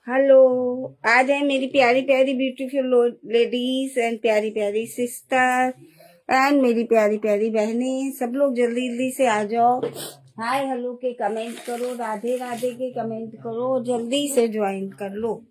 Hello. आ जाए मेरी प्यारी प्यारी ब्यूटीफुल लेडीज एंड प्यारी प्यारी सिस्टर एंड मेरी प्यारी प्यारी बहनें, सब लोग जल्दी जल्दी से आ जाओ। हाय हेलो के कमेंट करो, राधे राधे के कमेंट करो, जल्दी से ज्वाइन कर लो।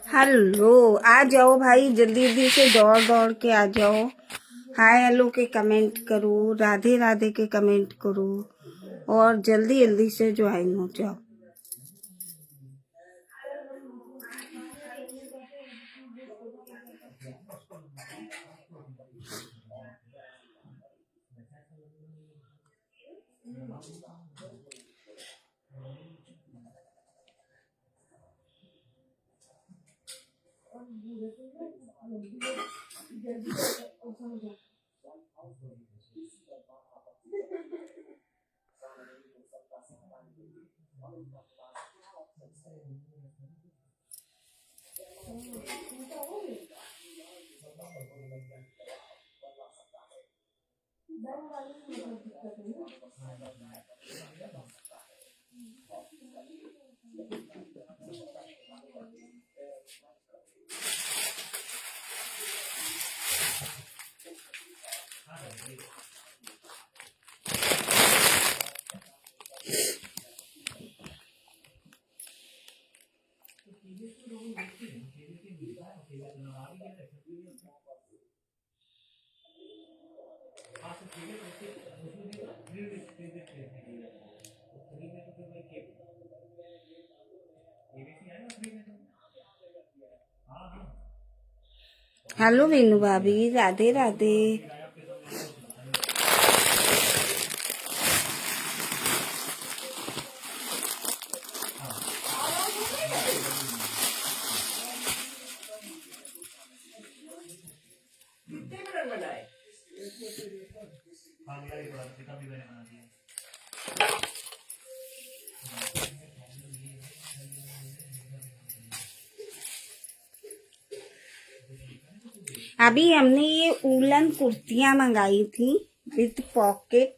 हेलो, आ जाओ भाई, जल्दी जल्दी से दौड़ दौड़ के आ जाओ। हाय हेलो के कमेंट करो, राधे राधे के कमेंट करो और जल्दी जल्दी से ज्वाइन हो जाओ। हेलो वीनू भाभी, राधे राधे। अभी हमने ये वूलन कुर्तियां मंगाई थी विथ पॉकेट,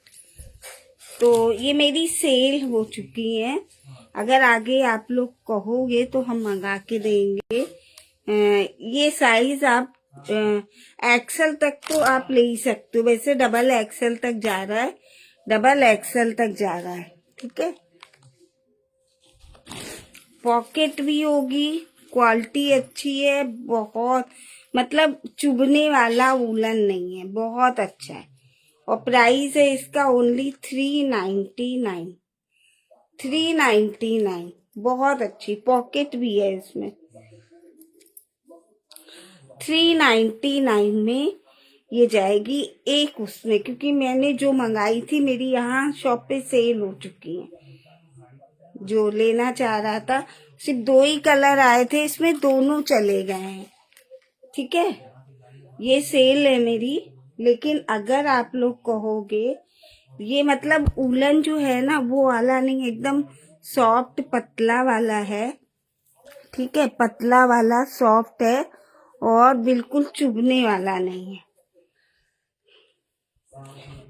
तो ये मेरी सेल हो चुकी है। अगर आगे आप लोग कहोगे तो हम मंगा के देंगे। ये साइज आप एक्सेल तक तो आप ले ही सकते हो, वैसे डबल एक्सेल तक जा रहा है, डबल एक्सेल तक जा रहा है। ठीक है, पॉकेट भी होगी, क्वालिटी अच्छी है बहुत, मतलब चुभने वाला वूलन नहीं है, बहुत अच्छा है। और प्राइस है इसका ओनली 399, 399। बहुत अच्छी पॉकेट भी है इसमें। 399 में ये जाएगी एक उसमें, क्योंकि मैंने जो मंगाई थी मेरी यहाँ शॉप पे सेल हो चुकी है। जो लेना चाह रहा था, सिर्फ 2 ही कलर आए थे इसमें, दोनों चले गए हैं। ठीक है, ये सेल है मेरी। लेकिन अगर आप लोग कहोगे, ये मतलब उलन जो है ना वो वाला नहीं, एकदम सॉफ्ट पतला वाला है। ठीक है, पतला वाला सॉफ्ट है और बिल्कुल चुभने वाला नहीं है।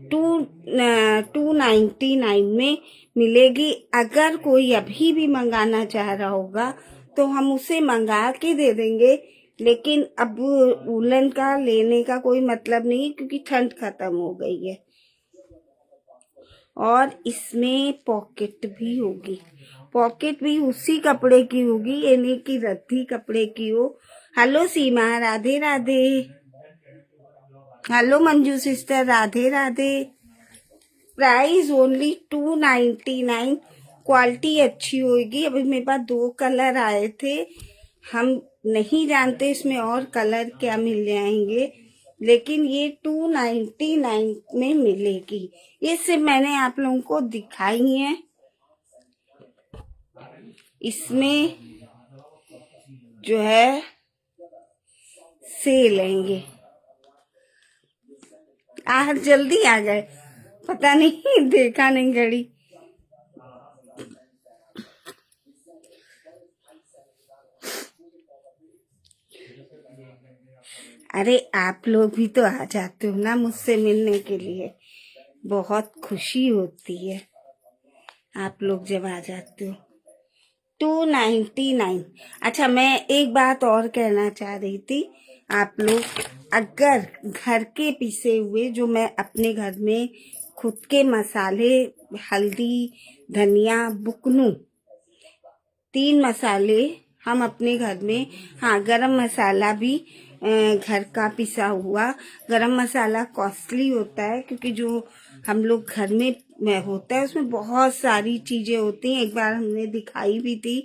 299 में मिलेगी। अगर कोई अभी भी मंगाना चाह रहा होगा तो हम उसे मंगा के दे देंगे, लेकिन अब वूलन का लेने का कोई मतलब नहीं, क्योंकि ठंड खत्म हो गई है। और इसमें पॉकेट भी होगी, पॉकेट भी उसी कपड़े की होगी, ये नहीं कि रद्दी कपड़े की हो। Hello Seema, Radhe Radhe. Hello Manju sister, Radhe Radhe. Price only 299। Quality अच्छी होगी। अभी मेरे पास 2 कलर आए थे। हम नहीं जानते इसमें और कलर क्या मिल जाएंगे, लेकिन ये 299 में मिलेगी। ये सिर्फ मैंने आप लोगों को दिखाई है। इसमें जो है सेल लेंगे। जल्दी आ गए, पता नहीं देखा नहीं घड़ी। अरे आप लोग भी तो आ जाते हो ना मुझसे मिलने के लिए, बहुत खुशी होती है आप लोग जब आ जाते हो। 299। अच्छा, मैं एक बात और कहना चाह रही थी। आप लोग अगर घर के पिसे हुए, जो मैं अपने घर में खुद के मसाले, हल्दी, धनिया, बुकनू, 3 मसाले हम अपने घर में, हाँ गरम मसाला भी घर का पिसा हुआ। गरम मसाला कॉस्टली होता है क्योंकि जो हम लोग घर में होता है उसमें बहुत सारी चीजें होती हैं। एक बार हमने दिखाई भी थी,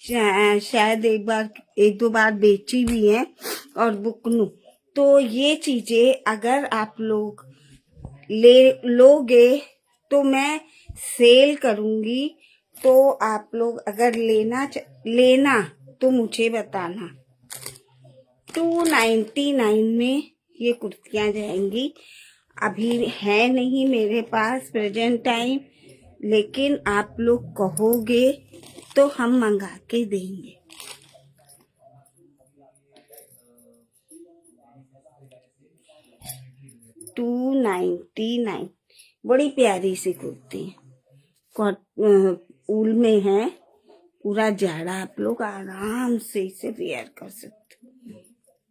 शायद एक दो बार बेची भी है। और बुकनू, तो ये चीजें अगर आप लोग ले लोगे तो मैं सेल करूंगी। तो आप लोग अगर लेना तो मुझे बताना। 299 में ये कुर्तियां जाएंगी। अभी है नहीं मेरे पास प्रेजेंट टाइम, लेकिन आप लोग कहोगे तो हम मंगा के देंगे। $299। बड़ी प्यारी सी कुर्ती, ऊल में है। पूरा जाड़ा आप लोग आराम से इसे वेयर कर सकते हो।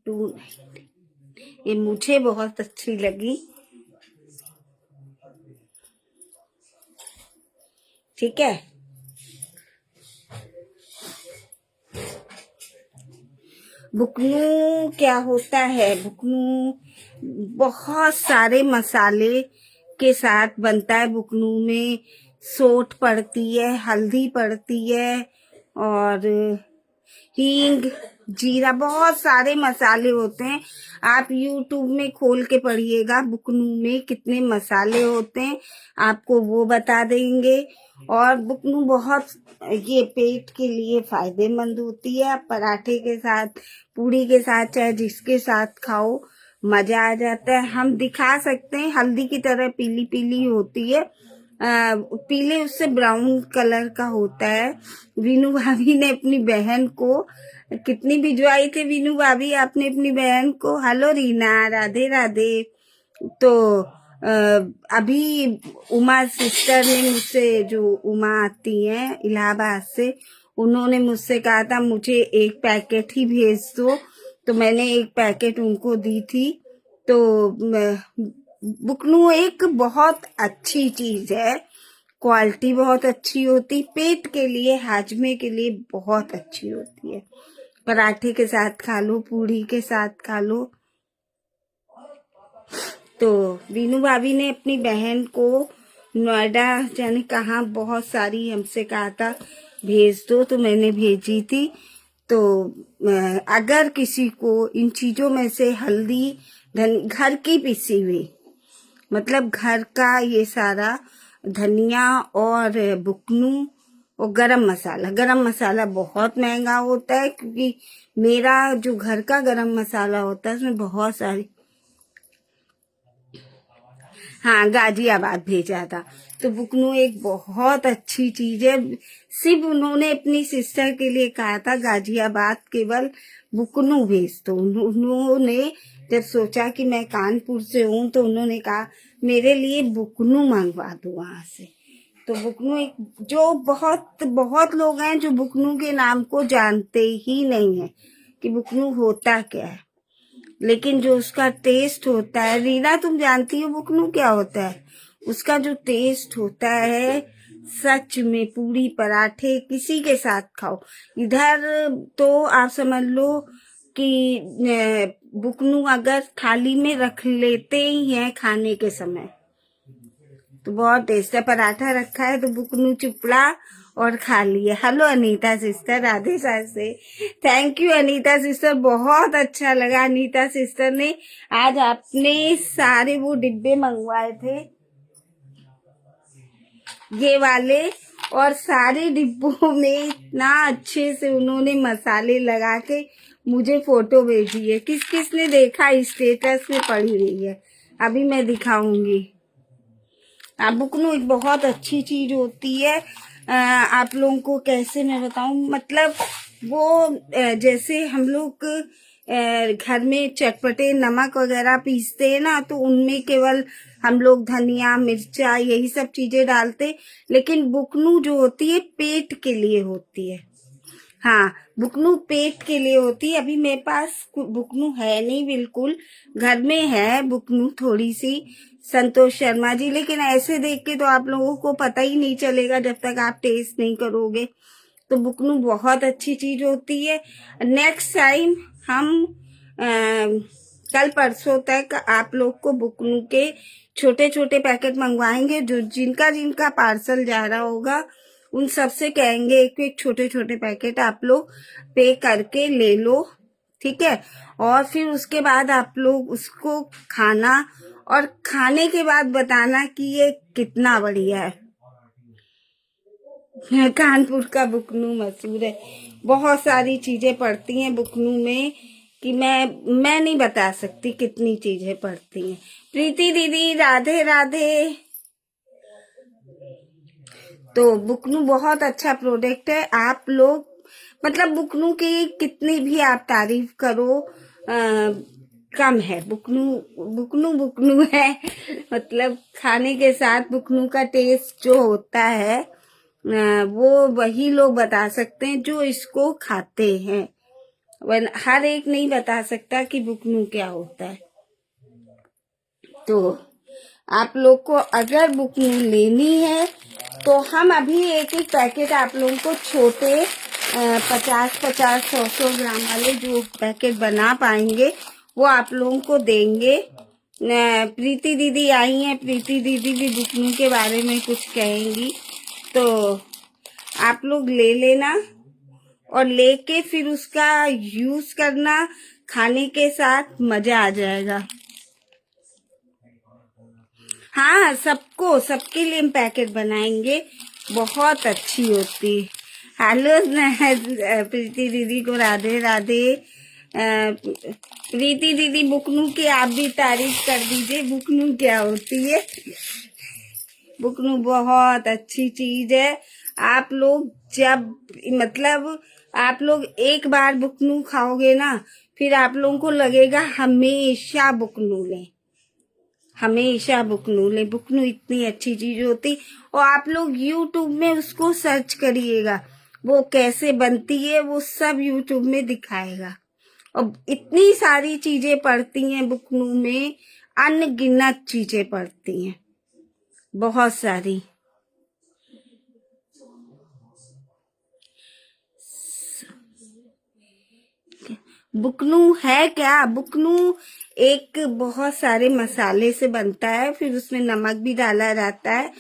290। ये मुझे बहुत अच्छी लगी। ठीक है, बुकनू क्या होता है? बुकनू बहुत सारे मसाले के साथ बनता है। बुकनू में सोंठ पड़ती है, हल्दी पड़ती है, और हींग, जीरा, बहुत सारे मसाले होते हैं। आप YouTube में खोल के पढ़िएगा बुकनू में कितने मसाले होते हैं, आपको वो बता देंगे। और बुकनू बहुत ये पेट के लिए फायदेमंद होती है। आप पराठे के साथ, पूड़ी के साथ, चाहे जिसके साथ खाओ, मजा आ जाता है। हम दिखा सकते हैं, हल्दी की तरह पीली पीली होती है। पीले उससे ब्राउन कलर का होता है। वीनू भाभी ने अपनी बहन को कितनी भिजवाई थी। वीनू भाभी आपने अपनी बहन को। हेलो रीना, राधे राधे। तो अभी उमा सिस्टर ने मुझसे, जो उमा आती हैं इलाहाबाद से, उन्होंने मुझसे कहा था मुझे 1 पैकेट ही भेज दो, तो मैंने 1 पैकेट उनको दी थी। तो बुकनू एक बहुत अच्छी चीज है, क्वालिटी बहुत अच्छी होती, पेट के लिए, हाजमे के लिए बहुत अच्छी होती है। पराठे के साथ खा लो, पूड़ी के साथ खा लो। तो वीनू भाभी ने अपनी बहन को नोएडा जाने कहाँ बहुत सारी हमसे कहा था भेज दो, तो मैंने भेजी थी। तो अगर किसी को इन चीजों में से हल्दी, घर की पिसी हुई, मतलब घर का ये सारा धनिया और बुकनू और गरम मसाला बहुत महंगा होता है, क्योंकि मेरा जो घर का गरम मसाला होता है उसमें बहुत सारी, हाँ गाजियाबाद भेजा था। तो बुकनू एक बहुत अच्छी चीज है। सिर्फ उन्होंने अपनी सिस्टर के लिए कहा था गाजियाबाद केवल बुकनू भेज दो। उन्होंने जब सोचा कि मैं कानपुर से हूँ, तो उन्होंने कहा मेरे लिए बुकनू मंगवा दो वहां से। तो बुकनू एक, जो बहुत बहुत लोग हैं जो बुकनू के नाम को जानते ही नहीं है कि बुकनू होता क्या है, लेकिन जो उसका टेस्ट होता है, रीना तुम जानती हो बुकनू क्या होता है? उसका जो टेस्ट होता है, सच में पूरी पराठे किसी के साथ खाओ। इधर तो आप समझ लो कि बुकनू अगर थाली में रख लेते ही हैं खाने के समय तो बहुत टेस्ट है। पराठा रखा है तो बुकनू चुपड़ा और खा लिया। हेलो अनीता सिस्टर, राधे से थैंक यू अनीता सिस्टर, बहुत अच्छा लगा अनीता सिस्टर ने आज आपने सारे वो डिब्बे मंगवाए थे ये वाले, और सारे डिब्बों में इतना अच्छे से उन्होंने मसाले लगा के मुझे फोटो भेजी है। किस किस ने देखा, स्टेटस में पड़ी रही है, अभी मैं दिखाऊंगी। बुकनू एक बहुत अच्छी चीज होती है। आप लोगों को कैसे मैं बताऊं, मतलब वो जैसे हम लोग घर में चटपटे नमक वगैरह पीसते हैं ना, तो उनमें केवल हम लोग धनिया मिर्चा यही सब चीजें डालते, लेकिन बुकनू जो होती है पेट के लिए होती है। हाँ, बुकनू पेट के लिए होती है। अभी मेरे पास बुकनू है नहीं, बिल्कुल घर में है बुकनू थोड़ी सी, संतोष शर्मा जी, लेकिन ऐसे देख के तो आप लोगों को पता ही नहीं चलेगा जब तक आप टेस्ट नहीं करोगे। तो बुकनू बहुत अच्छी चीज होती है। नेक्स्ट टाइम हम कल परसों तक आप लोग को बुकनू के छोटे छोटे पैकेट मंगवाएंगे। जो जिनका जिनका पार्सल जा रहा होगा उन सबसे कहेंगे एक एक छोटे छोटे पैकेट आप लोग पे करके ले लो, ठीक है। और फिर उसके बाद आप लोग उसको खाना, और खाने के बाद बताना कि ये कितना बढ़िया है। कानपुर का बुकनू मशहूर है। बहुत सारी चीजें पड़ती हैं बुकनू में कि मैं नहीं बता सकती कितनी चीजें पड़ती हैं। प्रीति दीदी राधे राधे। तो बुकनू बहुत अच्छा प्रोडक्ट है। आप लोग मतलब बुकनू की कितनी भी आप तारीफ करो कम है। बुकनू बुकनू बुकनू है। मतलब खाने के साथ बुकनू का टेस्ट जो होता है वो वही लोग बता सकते हैं जो इसको खाते हैं, हर एक नहीं बता सकता कि बुकनू क्या होता है। तो आप लोग को अगर बुकनू लेनी है तो हम अभी एक एक पैकेट आप लोगों को छोटे 50-50 100-100 ग्राम वाले जो पैकेट बना पाएंगे वो आप लोगों को देंगे। प्रीति दीदी आई हैं, प्रीति दीदी भी बुकनू के बारे में कुछ कहेंगी, तो आप लोग ले लेना और लेके फिर उसका यूज करना, खाने के साथ मजा आ जाएगा। हाँ, सबको सबके लिए हम पैकेट बनाएंगे, बहुत अच्छी होती। हेलो प्रीति दीदी को राधे राधे। प्रीति दीदी बुकनू की आप भी तारीफ कर दीजिए, बुकनू क्या होती है। बुकनू बहुत अच्छी चीज है। आप लोग जब मतलब आप लोग एक बार बुकनू खाओगे ना, फिर आप लोगों को लगेगा हमेशा बुकनू लें, हमेशा बुकनू लें। बुकनू इतनी अच्छी चीज होती। और आप लोग यूट्यूब में उसको सर्च करिएगा, वो कैसे बनती है वो सब यूट्यूब में दिखाएगा। और इतनी सारी चीजें पड़ती हैं बुकनू में, अनगिनत चीजें पड़ती हैं, बहुत सारी। बुकनू है क्या, बुकनू एक बहुत सारे मसाले से बनता है, फिर उसमें नमक भी डाला जाता है।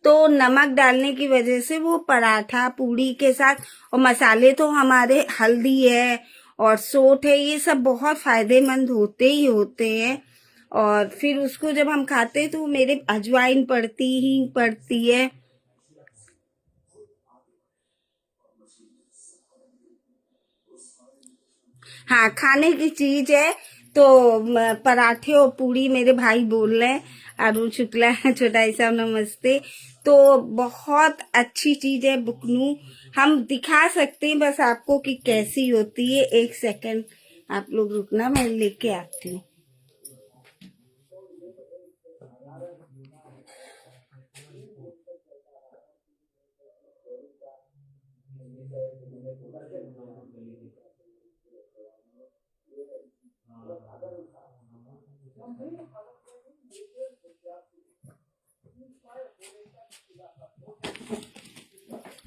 तो नमक डालने की वजह से वो पराठा पूड़ी के साथ, और मसाले तो हमारे हल्दी है और सोंठ है, ये सब बहुत फायदेमंद होते ही होते हैं। और फिर उसको जब हम खाते हैं तो मेरे अजवाइन पड़ती ही पड़ती है। हाँ, खाने की चीज है। तो पराठे और पूड़ी मेरे भाई बोल रहे हैं, अरुण शुक्ला छोटा साहब नमस्ते। तो बहुत अच्छी चीज है बुकनू, हम दिखा सकते हैं बस आपको कि कैसी होती है। एक सेकंड आप लोग रुकना, मैं लेके आती हूँ।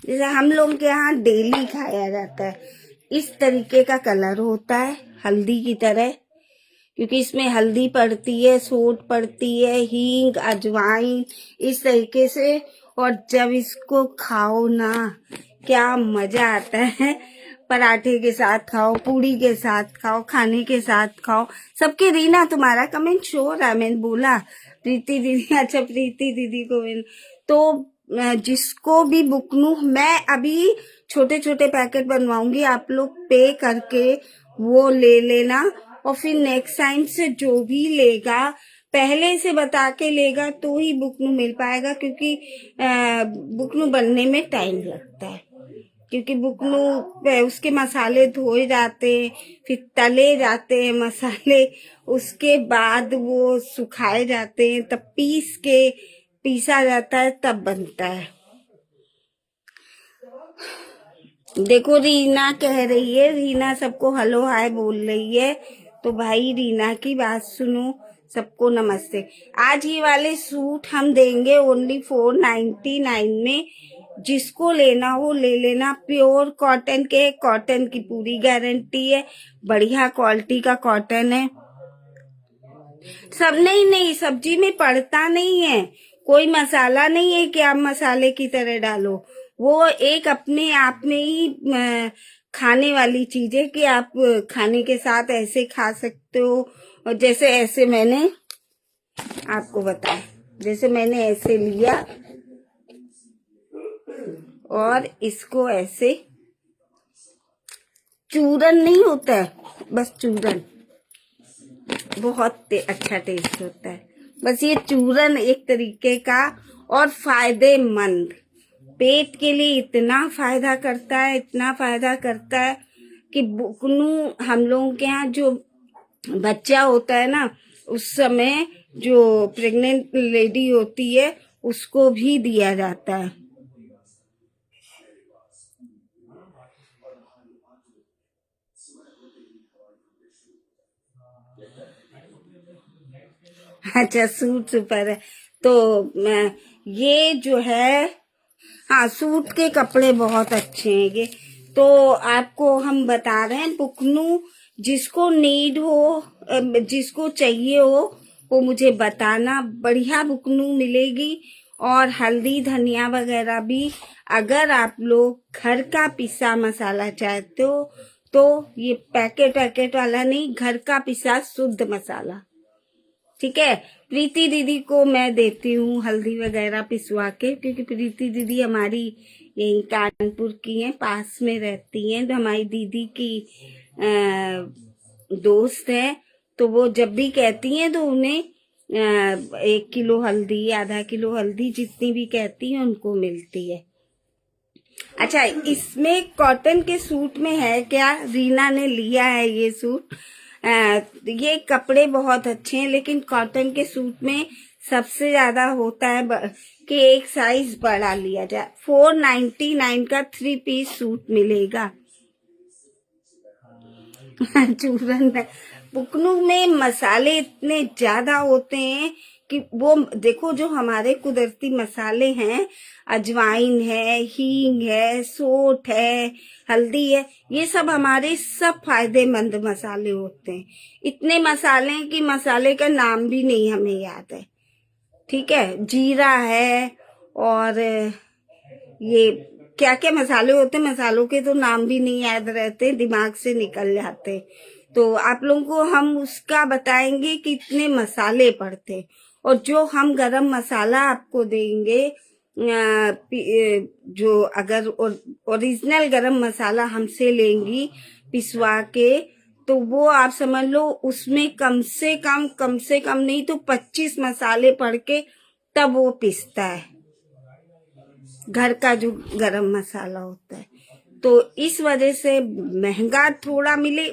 जैसे हम लोग के यहाँ डेली खाया जाता है, इस तरीके का कलर होता है हल्दी की तरह, क्योंकि इसमें हल्दी पड़ती है, सोंठ पड़ती है, हींग, अजवाइन, इस तरीके से। और जब इसको खाओ ना, क्या मजा आता है। पराठे के साथ खाओ, पूड़ी के साथ खाओ, खाने के साथ खाओ। सबके रीना तुम्हारा कमेंट शो रहा है, मैंने बोला प्रीति दीदी, अच्छा प्रीति दीदी को तो जिसको भी बुकनू, मैं अभी छोटे छोटे पैकेट बनवाऊंगी, आप लोग पे करके वो ले लेना। और फिर नेक्स्ट टाइम से जो भी लेगा पहले से बता के लेगा तो ही बुकनू मिल पाएगा, क्योंकि बुकनू बनने में टाइम लगता है। क्योंकि बुकनू उसके मसाले धोए जाते हैं, फिर तले जाते हैं मसाले, उसके बाद वो सुखाए जाते हैं, तब पीसा जाता है, तब बनता है। देखो रीना कह रही है, रीना सबको हेलो हाय बोल रही है। तो भाई रीना की बात सुनो, सबको नमस्ते। आज ये वाले सूट हम देंगे ओनली 499 में। जिसको लेना हो ले लेना। प्योर कॉटन के, कॉटन की पूरी गारंटी है, बढ़िया क्वालिटी का कॉटन है। सब नहीं, सब्जी में पड़ता नहीं है, कोई मसाला नहीं है कि आप मसाले की तरह डालो। वो एक अपने आप में ही खाने वाली चीज है कि आप खाने के साथ ऐसे खा सकते हो। और जैसे ऐसे मैंने आपको बताया, जैसे मैंने ऐसे लिया और इसको ऐसे, चूरन नहीं होता है, बस चूरन, बहुत अच्छा टेस्ट होता है। बस ये चूरन एक तरीके का, और फायदेमंद, पेट के लिए इतना फायदा करता है, इतना फायदा करता है कि बुकनू हम लोगों के यहाँ जो बच्चा होता है ना, उस समय जो प्रेग्नेंट लेडी होती है उसको भी दिया जाता है। अच्छा सूट सुपर है। तो ये जो है, हाँ सूट के कपड़े बहुत अच्छे हैं ये। तो आपको हम बता रहे हैं, बुकनू जिसको नीड हो, जिसको चाहिए हो, वो मुझे बताना। बढ़िया बुकनू मिलेगी। और हल्दी धनिया वगैरह भी, अगर आप लोग घर का पिसा मसाला चाहते हो तो ये पैकेट वाला नहीं, घर का पिसा शुद्ध मसाला, ठीक है। प्रीति दीदी को मैं देती हूँ हल्दी वगैरह पिसवा के, क्योंकि प्रीति दीदी हमारी यही कानपुर की हैं, पास में रहती हैं। तो हमारी दीदी की दोस्त है, तो वो जब भी कहती हैं तो उन्हें 1 किलो हल्दी, आधा किलो हल्दी, जितनी भी कहती हैं उनको मिलती है। अच्छा, इसमें कॉटन के सूट में है क्या, रीना ने लिया है ये सूट। ये कपड़े बहुत अच्छे हैं, लेकिन कॉटन के सूट में सबसे ज्यादा होता है कि एक साइज बड़ा लिया जाए। 499 का 3 पीस सूट मिलेगा। चूरन बुकनू में मसाले इतने ज्यादा होते हैं कि वो देखो, जो हमारे कुदरती मसाले हैं, अजवाइन है, हींग है, सोंठ है, हल्दी है, ये सब हमारे सब फायदेमंद मसाले होते हैं। इतने मसाले हैं कि मसाले का नाम भी नहीं हमें याद है, ठीक है। जीरा है, और ये क्या क्या मसाले होते हैं, मसालों के तो नाम भी नहीं याद रहते, दिमाग से निकल जाते। तो आप लोगों को हम उसका बताएंगे कि इतने मसाले पड़ते। और जो हम गरम मसाला आपको देंगे, जो अगर ओरिजिनल गरम मसाला हमसे लेंगी पिसवा के, तो वो आप समझ लो उसमें कम से कम नहीं तो 25 मसाले पड़ के तब वो पिसता है, घर का जो गरम मसाला होता है। तो इस वजह से महंगा थोड़ा मिले।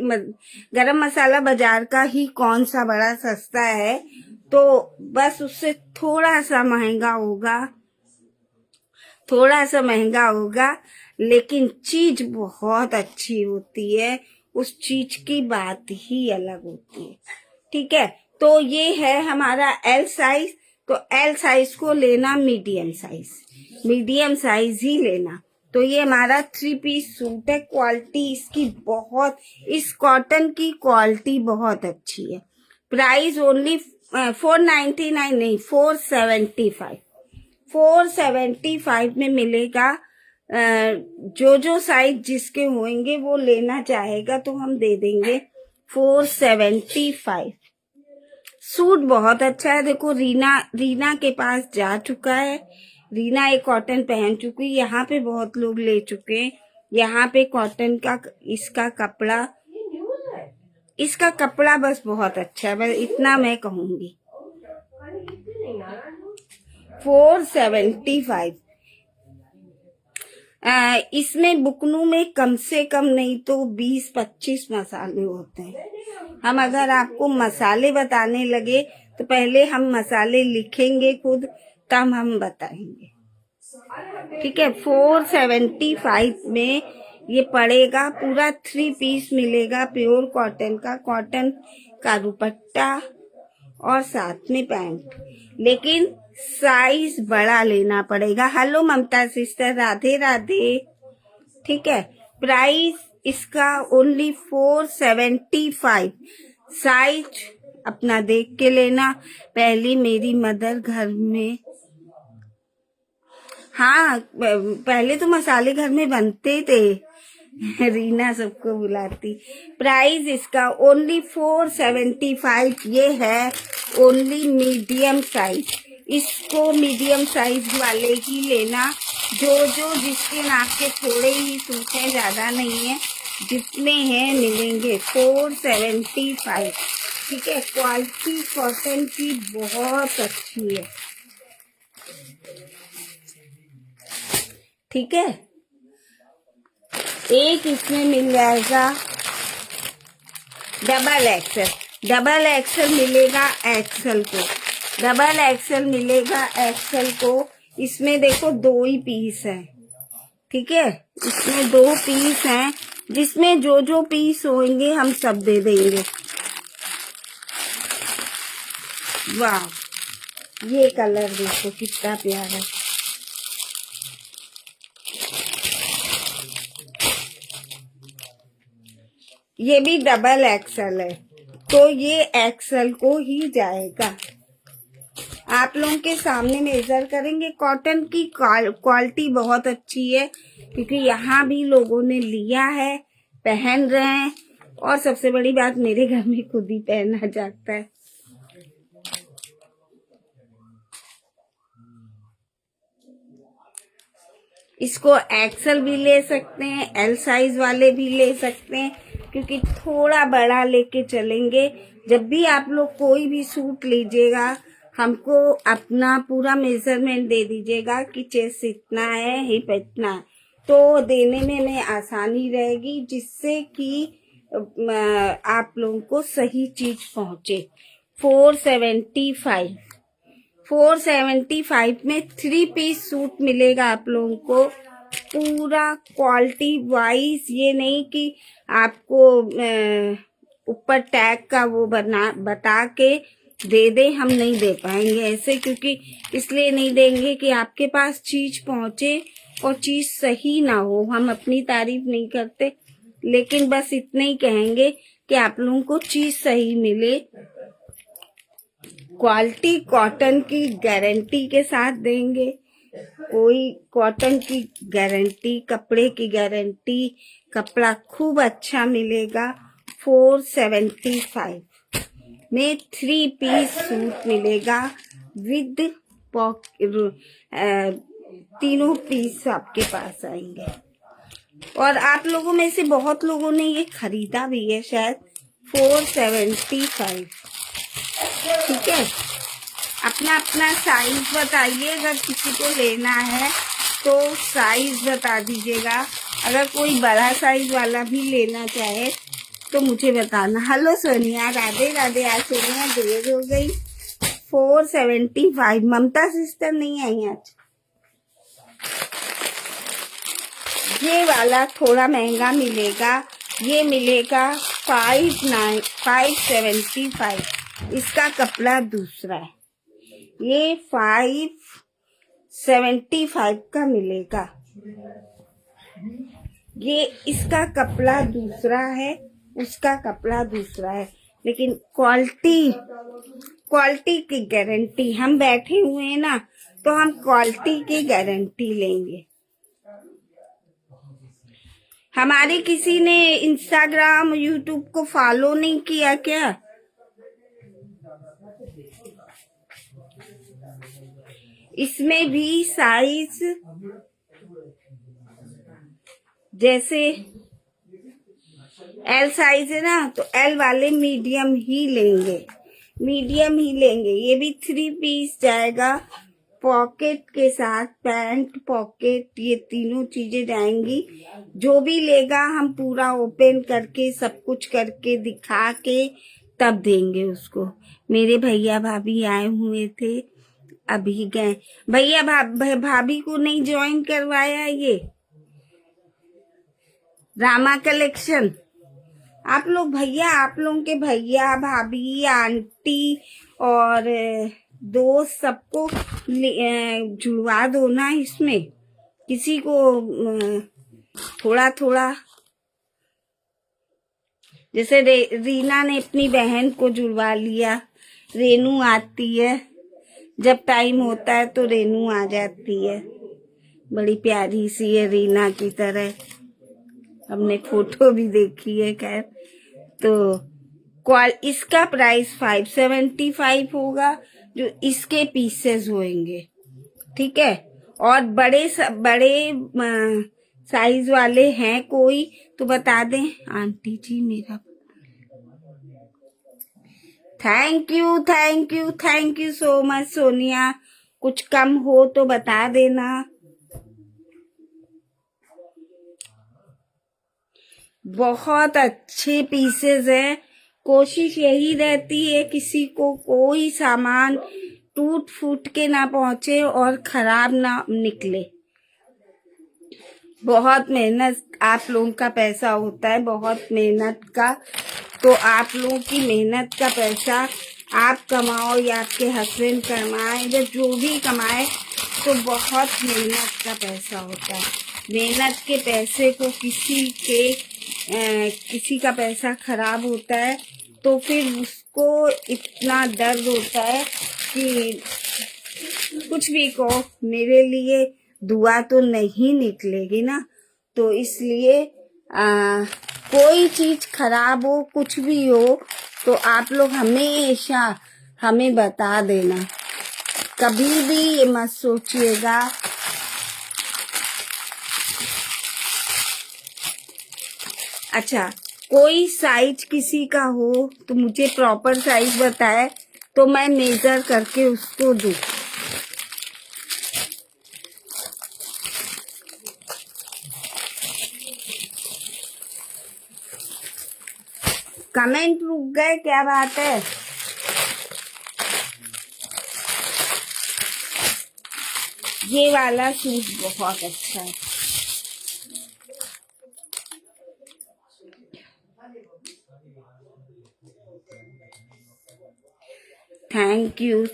गरम मसाला बाजार का ही कौन सा बड़ा सस्ता है, तो बस उससे थोड़ा सा महंगा होगा, लेकिन चीज बहुत अच्छी होती है, उस चीज की बात ही अलग होती है, ठीक है। तो ये है हमारा एल साइज। तो एल साइज को लेना, मीडियम साइज ही लेना। तो ये हमारा 3 पीस सूट है। क्वालिटी इसकी बहुत, इस कॉटन की क्वालिटी बहुत अच्छी है। प्राइस ओनली 499 नहीं, 475। 475 में मिलेगा। जो साइज जिसके होंगे वो लेना चाहेगा तो हम दे देंगे 475। सूट बहुत अच्छा है। देखो रीना के पास जा चुका है। रीना एक कॉटन पहन चुकी, यहाँ पे बहुत लोग ले चुके हैं। यहाँ पे कॉटन का इसका कपड़ा बस बहुत अच्छा है, बस इतना मैं कहूंगी। 475। इसमें बुकनू में कम से कम नहीं तो 20-25 मसाले होते हैं। हम अगर आपको मसाले बताने लगे तो पहले हम मसाले लिखेंगे खुद, तब हम बताएंगे। ठीक है, 475 में ये पड़ेगा। पूरा 3 पीस मिलेगा, प्योर कॉटन का दुपट्टा और साथ में पैंट, लेकिन साइज बड़ा लेना पड़ेगा। हेलो ममता सिस्टर, राधे राधे। ठीक है, प्राइस इसका ओनली 475। साइज अपना देख के लेना। पहली मेरी मदर घर में, हाँ पहले तो मसाले घर में बनते थे। रीना सबको बुलाती। प्राइस इसका ओनली 475। ये है ओनली मीडियम साइज। इसको मीडियम साइज वाले ही लेना। जो जिसके नाप के थोड़े ही सूट है, ज्यादा नहीं है, जितने हैं मिलेंगे। 475। ठीक है, क्वालिटी कॉटन की बहुत अच्छी है। ठीक है, एक इसमें मिल जाएगा डबल एक्सल मिलेगा एक्सल को, डबल एक्सल मिलेगा एक्सल को। इसमें देखो 2 ही पीस है। ठीक है, इसमें 2 पीस हैं, जिसमें जो पीस होंगे हम सब दे देंगे। वाह, ये कलर देखो कितना प्यारा है। ये भी डबल एक्सल है, तो ये एक्सल को ही जाएगा। आप लोगों के सामने मेजर करेंगे। कॉटन की क्वालिटी बहुत अच्छी है, क्योंकि यहाँ भी लोगों ने लिया है, पहन रहे हैं, और सबसे बड़ी बात मेरे घर में खुद ही पहना जाता है। इसको एक्सल भी ले सकते हैं, एल साइज वाले भी ले सकते हैं, क्योंकि थोड़ा बड़ा लेके चलेंगे। जब भी आप लोग कोई भी सूट लीजिएगा, हमको अपना पूरा मेजरमेंट दे दीजिएगा कि चेस्ट इतना है, हिप इतना है, तो देने में हमें आसानी रहेगी, जिससे कि आप लोगों को सही चीज पहुंचे। 475 में 3 पीस सूट मिलेगा आप लोगों को, पूरा क्वालिटी वाइज। ये नहीं कि आपको ऊपर टैग का वो बता के दे दे, हम नहीं दे पाएंगे ऐसे, क्योंकि इसलिए नहीं देंगे कि आपके पास चीज पहुंचे और चीज सही ना हो। हम अपनी तारीफ नहीं करते, लेकिन बस इतना ही कहेंगे कि आप लोगों को चीज सही मिले। क्वालिटी कॉटन की गारंटी के साथ देंगे। कोई कॉटन की गारंटी, कपड़े की गारंटी, कपड़ा खूब अच्छा मिलेगा। 475 में 3 पीस सूट मिलेगा विद तीनों पीस आपके पास आएंगे। और आप लोगों में से बहुत लोगों ने ये खरीदा भी है शायद। 475। ठीक है, अपना अपना साइज बताइए। अगर किसी को लेना है तो साइज बता दीजिएगा। अगर कोई बड़ा साइज वाला भी लेना चाहे तो मुझे बताना। हेलो सोनिया, राधे राधे। आज सोनिया देर हो गई। 475। ममता सिस्टर नहीं आई आज। ये वाला थोड़ा महंगा मिलेगा, ये मिलेगा 575। इसका कपड़ा दूसरा है। ये 575 का मिलेगा। ये इसका कपड़ा दूसरा है, उसका कपड़ा दूसरा है, लेकिन क्वालिटी की गारंटी, हम बैठे हुए हैं ना, तो हम क्वालिटी की गारंटी लेंगे। हमारे किसी ने इंस्टाग्राम यूट्यूब को फॉलो नहीं किया क्या? इसमें भी साइज जैसे एल साइज है ना, तो एल वाले मीडियम ही लेंगे, ये भी 3 पीस जाएगा, पॉकेट के साथ, पैंट पॉकेट, ये तीनों चीजें जाएंगी। जो भी लेगा हम पूरा ओपन करके सब कुछ करके दिखा के तब देंगे उसको। मेरे भैया भाभी आए हुए थे, अभी गए। भैया भाभी को नहीं ज्वाइन करवाया ये रामा कलेक्शन? आप लोग भैया, आप लोगों के भैया भाभी आंटी और दोस्त सबको जुड़वा दो ना इसमें, किसी को थोड़ा थोड़ा। जैसे रीना ने अपनी बहन को जुड़वा लिया, रेनू आती है, जब टाइम होता है तो रेनू आ जाती है, बड़ी प्यारी सी है रीना की तरह, हमने फोटो भी देखी है। खैर, तो इसका प्राइस 575 होगा, जो इसके पीसेस होंगे, ठीक है। और बड़े साइज वाले हैं कोई तो बता दें आंटी जी मेरा। Thank you so much Sonia, कुछ कम हो तो बता देना। बहुत अच्छे पीसेस हैं। कोशिश यही रहती है किसी को कोई सामान टूट फूट के ना पहुंचे और खराब ना निकले। बहुत मेहनत, आप लोगों का पैसा होता है, बहुत मेहनत का, तो आप लोगों की मेहनत का पैसा आप कमाओ या आपके हस्बैंड कमाए या जो भी कमाए, तो बहुत मेहनत का पैसा होता है। मेहनत के पैसे को किसी का पैसा खराब होता है तो फिर उसको इतना दर्द होता है कि कुछ भी कहो, मेरे लिए दुआ तो नहीं निकलेगी ना। तो इसलिए कोई चीज खराब हो, कुछ भी हो, तो आप लोग हमेशा हमें बता देना, कभी भी ये मत सोचिएगा। अच्छा, कोई साइज किसी का हो तो मुझे प्रॉपर साइज बताए तो मैं मेजर करके उसको दूं। कमेंट रुक गए, क्या बात है? ये वाला सूट बहुत अच्छा है। Thank you.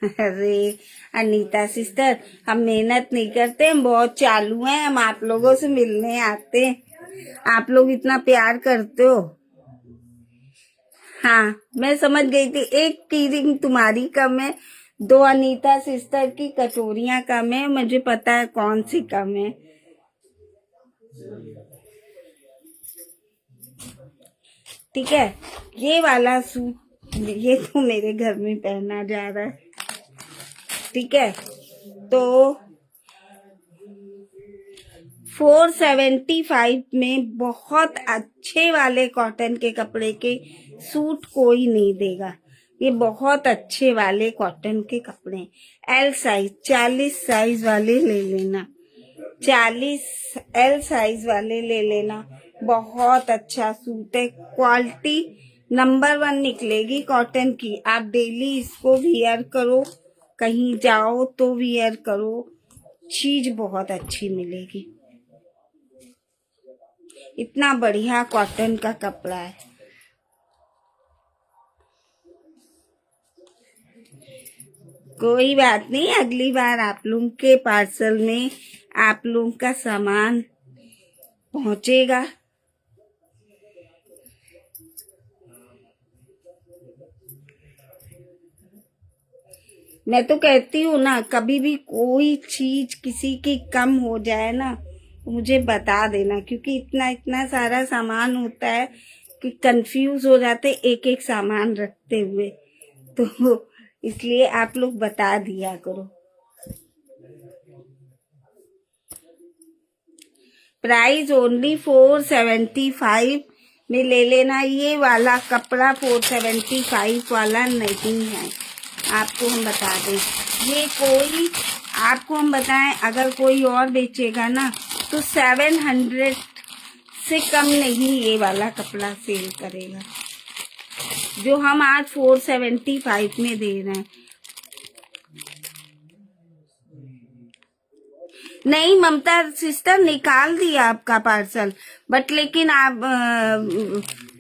अरे अनीता सिस्टर, हम मेहनत नहीं करते, हम बहुत चालू हैं, हम आप लोगों से मिलने आते हैं, आप लोग इतना प्यार करते हो। हाँ, मैं समझ गई थी, एक की रिंग तुम्हारी कम है, 2 अनीता सिस्टर की कटोरियां कम है, मुझे पता है कौन सी कम है। ठीक है, ये वाला सूट ये तो मेरे घर में पहना जा रहा है, ठीक है। तो 475 में बहुत अच्छे वाले कॉटन के कपड़े के सूट कोई नहीं देगा, ये बहुत अच्छे वाले कॉटन के कपड़े। एल साइज 40 साइज वाले ले लेना, 40 एल साइज वाले ले लेना, बहुत अच्छा सूट है, क्वालिटी नंबर 1 निकलेगी कॉटन की। आप डेली इसको वियर करो, कहीं जाओ तो वियर करो, चीज बहुत अच्छी मिलेगी। इतना बढ़िया कॉटन का कपड़ा है। कोई बात नहीं, अगली बार आप लोग के पार्सल में आप लोग का सामान पहुंचेगा। मैं तो कहती हूँ ना, कभी भी कोई चीज किसी की कम हो जाए ना तो मुझे बता देना, क्योंकि इतना इतना सारा सामान होता है कि कंफ्यूज हो जाते एक एक सामान रखते हुए। तो इसलिए आप लोग बता दिया करो। प्राइस ओनली 475 में ले लेना। ये वाला कपड़ा 475 वाला नहीं है, आपको हम बता दें। ये कोई, आपको हम बताएं, अगर कोई और बेचेगा ना तो 700 से कम नहीं ये वाला कपड़ा सेल करेगा, जो हम आज 475 में दे रहे हैं। नहीं ममता सिस्टर, निकाल दिया आपका पार्सल, बट लेकिन आप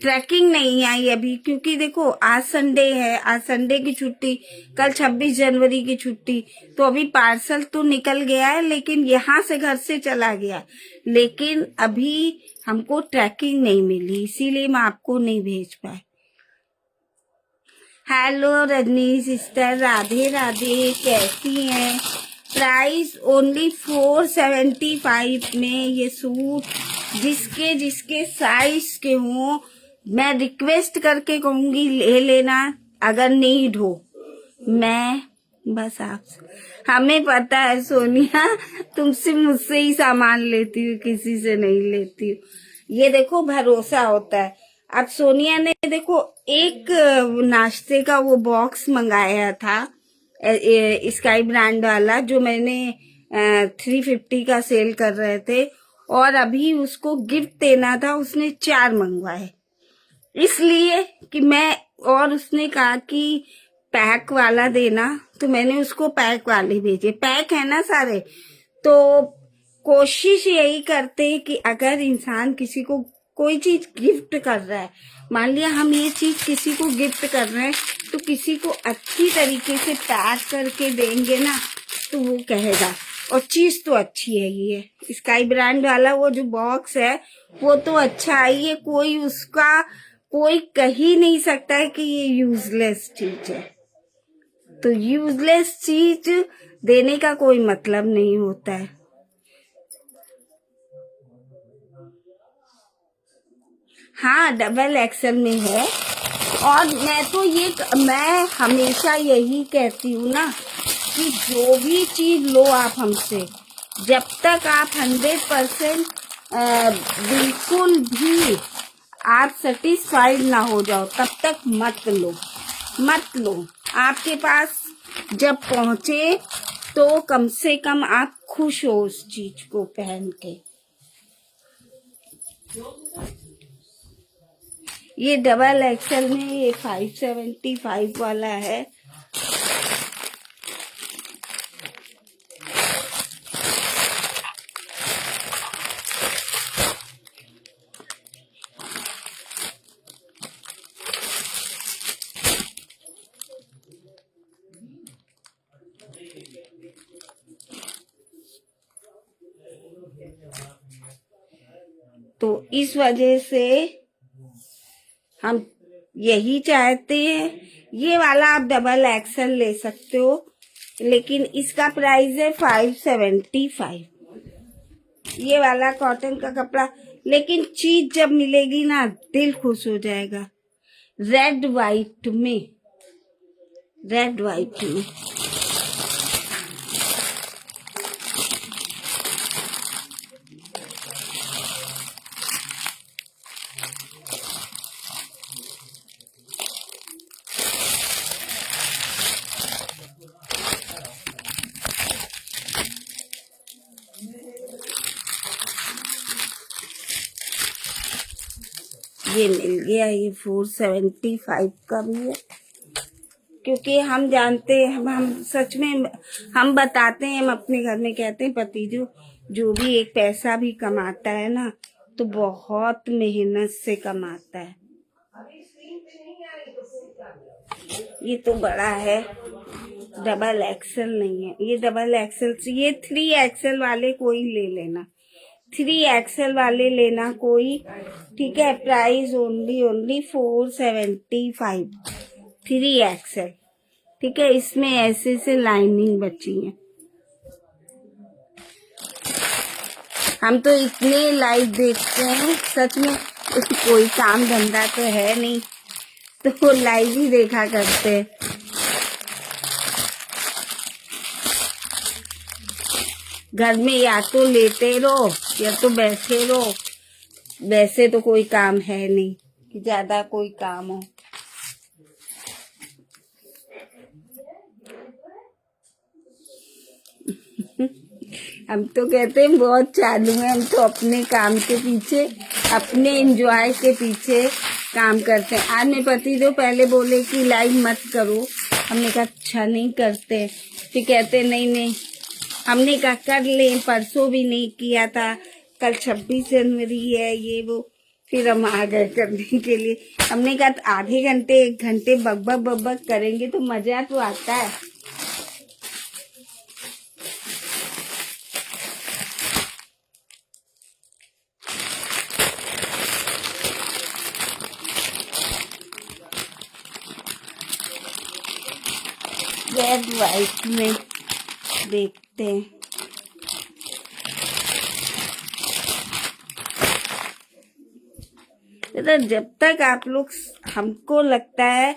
ट्रैकिंग नहीं आई अभी, क्योंकि देखो आज संडे है, आज संडे की छुट्टी, कल 26 जनवरी की छुट्टी, तो अभी पार्सल तो निकल गया है, लेकिन यहाँ से घर से चला गया, लेकिन अभी हमको ट्रैकिंग नहीं मिली, इसीलिए मैं आपको नहीं भेज पाए। हेलो रजनी सिस्टर, राधे राधे, कैसी हैं? प्राइस ओनली 475 में ये सूट, जिसके जिसके साइज के हों मैं रिक्वेस्ट करके कहूंगी ले लेना, अगर नीड हो। मैं बस आप, हमें पता है सोनिया, तुमसे मुझसे ही सामान लेती हूँ, किसी से नहीं लेती हूँ। ये देखो भरोसा होता है। अब सोनिया ने देखो एक नाश्ते का वो बॉक्स मंगाया था स्काई ब्रांड वाला, जो मैंने 350 का सेल कर रहे थे, और अभी उसको गिफ्ट देना था, उसने 4 मंगवाए, इसलिए कि मैं, और उसने कहा कि पैक वाला देना, तो मैंने उसको पैक वाले भेजे। पैक है ना सारे, तो कोशिश यही करते हैं कि अगर इंसान किसी को कोई चीज गिफ्ट कर रहा है, मान लिया हम ये चीज किसी को गिफ्ट कर रहे हैं, तो किसी को अच्छी तरीके से पैक करके देंगे ना तो वो कहेगा, और चीज तो अच्छी है। ये स्काई ब्रांड वाला वो जो बॉक्स है वो तो अच्छा है, ये कोई उसका कोई कह ही नहीं सकता है कि ये यूजलेस चीज है। तो यूजलेस चीज देने का कोई मतलब नहीं होता है। हाँ डबल एक्सल में है, और मैं हमेशा यही कहती हूँ ना कि जो भी चीज लो आप हमसे, जब तक आप 100% बिल्कुल भी आप सेटिस्फाइड ना हो जाओ तब तक मत लो। आपके पास जब पहुंचे तो कम से कम आप खुश हो उस चीज को पहन के। ये डबल एक्सल में ये 575 वाला है। तो इस वजह से हम यही चाहते हैं, ये वाला आप डबल एक्सल ले सकते हो, लेकिन इसका प्राइस है 575। ये वाला कॉटन का कपड़ा, लेकिन चीज जब मिलेगी ना दिल खुश हो जाएगा। रेड वाइट में ये मिल गया। ये 475 का भी है, क्योंकि हम जानते हैं, हम सच में हम बताते हैं, हम अपने घर में कहते हैं पति जो भी एक पैसा भी कमाता है ना तो बहुत मेहनत से कमाता है। ये तो बड़ा है, डबल एक्सेल नहीं है, ये डबल एक्सेल, ये 3 एक्सेल वाले कोई ले लेना, 3 एक्सेल वाले लेना कोई, ठीक है। प्राइस ओनली 475, 3 एक्सेल, ठीक है। इसमें ऐसे से लाइनिंग बची है। हम तो इतने लाइव देखते हैं, सच में कोई काम धंधा तो है नहीं, तो लाइव ही देखा करते हैं। घर में या तो लेटे रहो या तो बैठे रहो, वैसे तो कोई काम है नहीं कि ज्यादा कोई काम हो। हम तो कहते हैं बहुत चालू है, हम तो अपने काम के पीछे, अपने एंजॉय के पीछे काम करते हैं। आज मेरे पति तो पहले बोले कि लाइव मत करो, हमने कहा अच्छा नहीं करते, फिर कहते नहीं, हमने कहा कर ले, परसों भी नहीं किया था, कल 26 जनवरी है ये वो, फिर हम आ गए करने के लिए। हमने कहा आधे घंटे 1 घंटे बक करेंगे तो मजा तो आता है। रेड वाइट में देखते हैं। जब तक आप लोग, हमको लगता है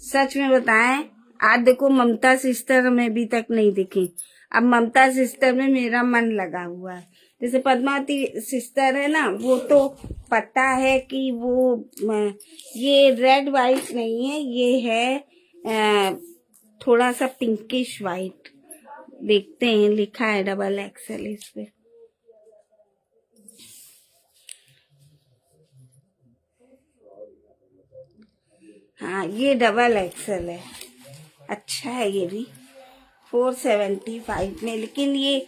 सच में बताएं, आज देखो ममता सिस्टर में अभी तक नहीं दिखी, अब ममता सिस्टर में मेरा मन लगा हुआ है। जैसे पद्मावती सिस्टर है ना, वो तो पता है कि वो ये रेड वाइट नहीं है, ये है थोड़ा सा पिंकिश वाइट। देखते हैं, लिखा है डबल एक्सेल इस पे। हाँ ये डबल एक्सेल है, अच्छा है ये भी 475 में, लेकिन ये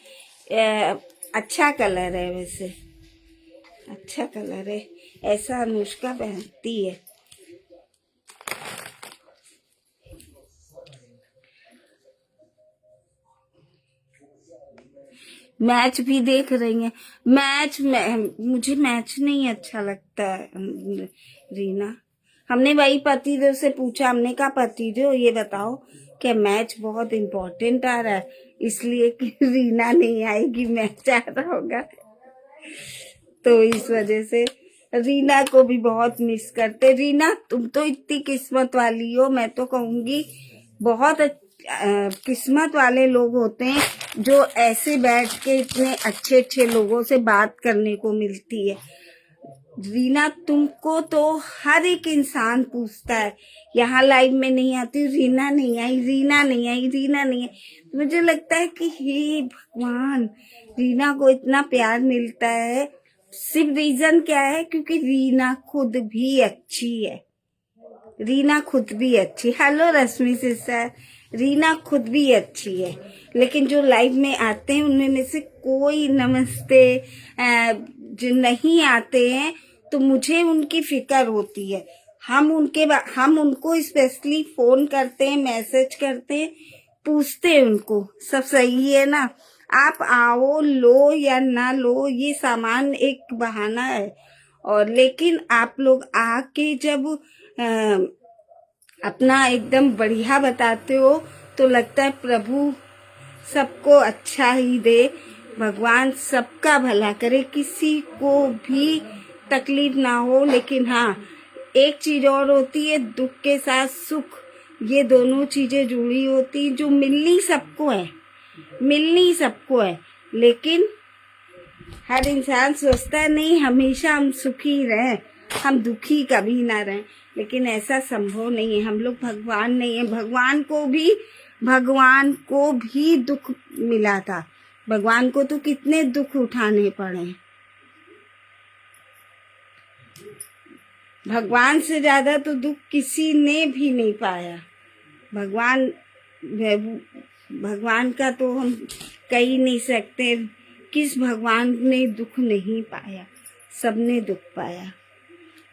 अच्छा कलर है, वैसे अच्छा कलर है, ऐसा अनुष्का पहनती है। मैच भी देख रही हैं, मुझे मैच नहीं अच्छा लगता है रीना। हमने वही पतिदेव से पूछा, हमने कहा पतिदेव ये बताओ कि मैच बहुत इम्पोर्टेंट आ रहा है, इसलिए कि रीना नहीं आएगी, मैच आ रहा होगा, तो इस वजह से रीना को भी बहुत मिस करते। रीना तुम तो इतनी किस्मत वाली हो, मैं तो कहूंगी बहुत किस्मत वाले लोग होते हैं जो ऐसे बैठ के इतने अच्छे लोगों से बात करने को मिलती है। रीना तुमको तो हर एक इंसान पूछता है, यहाँ लाइव में नहीं आती, रीना नहीं आई, रीना नहीं आई, रीना नहीं आई। मुझे लगता है कि हे भगवान, रीना को इतना प्यार मिलता है, सिर्फ रीजन क्या है, क्योंकि रीना खुद भी अच्छी है, रीना खुद भी अच्छी। हेलो रश्मि सिस्टर, रीना खुद भी अच्छी है, लेकिन जो लाइव में आते हैं उनमें में से कोई नमस्ते जो नहीं आते हैं, तो मुझे उनकी फिक्र होती है। हम उनको स्पेशली फोन करते हैं, मैसेज करते हैं, पूछते हैं उनको सब सही है ना, आप आओ, लो या ना लो, ये सामान एक बहाना है। और लेकिन आप लोग आके जब अपना एकदम बढ़िया बताते हो तो लगता है प्रभु सबको अच्छा ही दे, भगवान सबका भला करे, किसी को भी तकलीफ ना हो। लेकिन हाँ, एक चीज और होती है, दुख के साथ सुख, ये दोनों चीजें जुड़ी होती, जो मिलनी सबको है, लेकिन हर इंसान सोचता है नहीं हमेशा हम सुखी रहें, हम दुखी कभी ना रहें, लेकिन ऐसा संभव नहीं है। हम लोग भगवान नहीं है, भगवान को भी दुख मिला था, भगवान को तो कितने दुख उठाने पड़े, भगवान से ज्यादा तो दुख किसी ने भी नहीं पाया। भगवान का तो हम कह ही नहीं सकते, किस भगवान ने दुख नहीं पाया, सबने दुख पाया।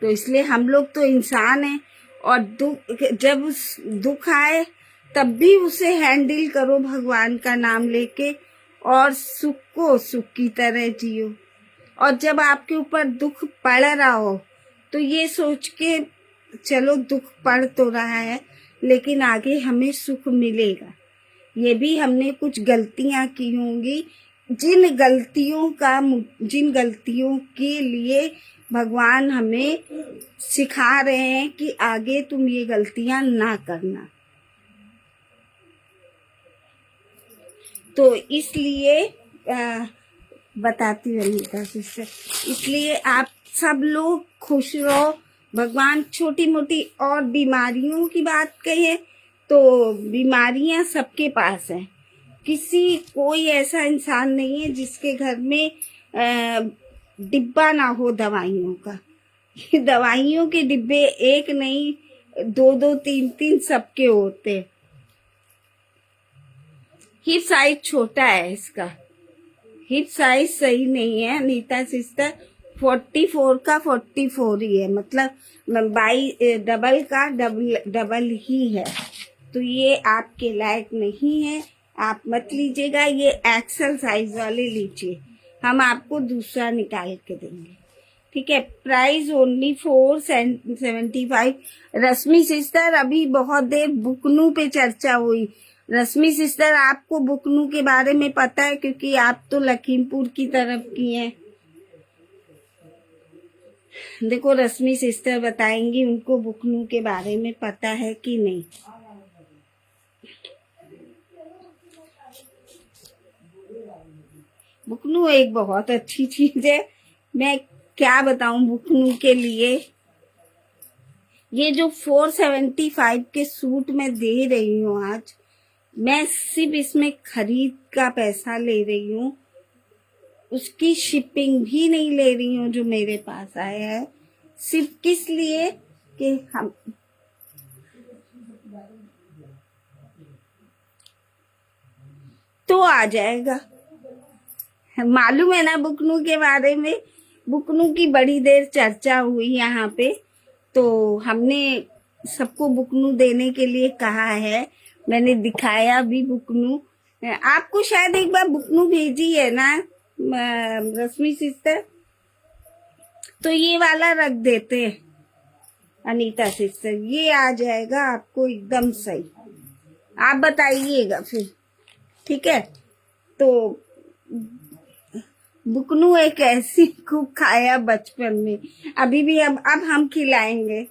तो इसलिए हम लोग तो इंसान हैं, और जब दुख आए तब भी उसे हैंडल करो भगवान का नाम लेके, और सुख को सुख की तरह जियो। और जब आपके ऊपर दुख पड़ रहा हो तो ये सोच के चलो, दुख पड़ तो रहा है लेकिन आगे हमें सुख मिलेगा। ये भी हमने कुछ गलतियां की होंगी, जिन गलतियों के लिए भगवान हमें सिखा रहे हैं कि आगे तुम ये गलतियां ना करना। तो इसलिए बताती हूँ अनीता सिस्टर, इसलिए आप सब लोग खुश रहो। भगवान छोटी मोटी और बीमारियों की बात कहे तो बीमारियां सबके पास हैं। कोई ऐसा इंसान नहीं है जिसके घर में डिब्बा ना हो दवाइयों का। दवाइयों के डिब्बे एक नहीं, दो दो तीन तीन सबके होते। हिप साइज छोटा है इसका, हिप साइज सही नहीं है अनीता सिस्टर। 44 का 44 ही है, मतलब डबल का डबल ही है। तो ये आपके लायक नहीं है, आप मत लीजिएगा। ये एक्सेल साइज वाले लीजिए, हम आपको दूसरा निकाल के देंगे, ठीक है। Price only 475। रश्मि सिस्टर, अभी बहुत देर बुकनू पे चर्चा हुई। रश्मि सिस्टर, आपको बुकनू के बारे में पता है क्योंकि आप तो लखीमपुर की तरफ की हैं। देखो रश्मि सिस्टर बताएंगी उनको बुकनू के बारे में पता है कि नहीं। बुकनू एक बहुत अच्छी चीज है, मैं क्या बताऊं बुकनू के लिए। ये जो 475 के सूट मैं दे रही हूँ आज, मैं सिर्फ इसमें खरीद का पैसा ले रही हूँ, उसकी शिपिंग भी नहीं ले रही हूँ जो मेरे पास आया है। सिर्फ किस लिए कि हम तो आ जाएगा। मालूम है ना बुकनू के बारे में, बुकनू की बड़ी देर चर्चा हुई यहाँ पे, तो हमने सबको बुकनू देने के लिए कहा है। मैंने दिखाया भी बुकनू, आपको शायद एक बार बुकनू भेजी है ना रश्मि सिस्टर, तो ये वाला रख देते हैं अनीता सिस्टर, ये आ जाएगा आपको एकदम सही। आप बताइएगा फिर, ठीक है। तो बुकनू एक ऐसी खूब खाया बचपन में, अभी भी अब हम खिलाएंगे,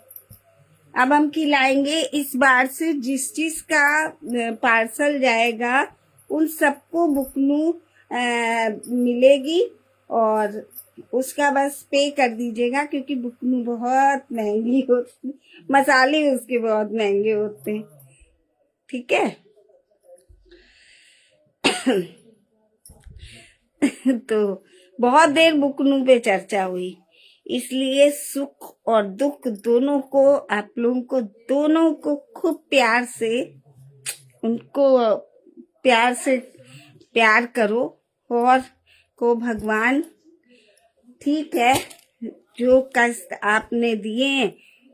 अब हम खिलाएंगे। इस बार से जिस चीज का पार्सल जाएगा उन सबको बुकनू मिलेगी, और उसका बस पे कर दीजिएगा क्योंकि बुकनू बहुत महंगी होती, मसाले उसके बहुत महंगे होते हैं, ठीक है। तो बहुत देर बुकनू पे चर्चा हुई, इसलिए सुख और दुख दोनों को, आप लोगों को दोनों को खूब प्यार से, उनको प्यार करो। और को भगवान, ठीक है, जो कष्ट आपने दिए हैं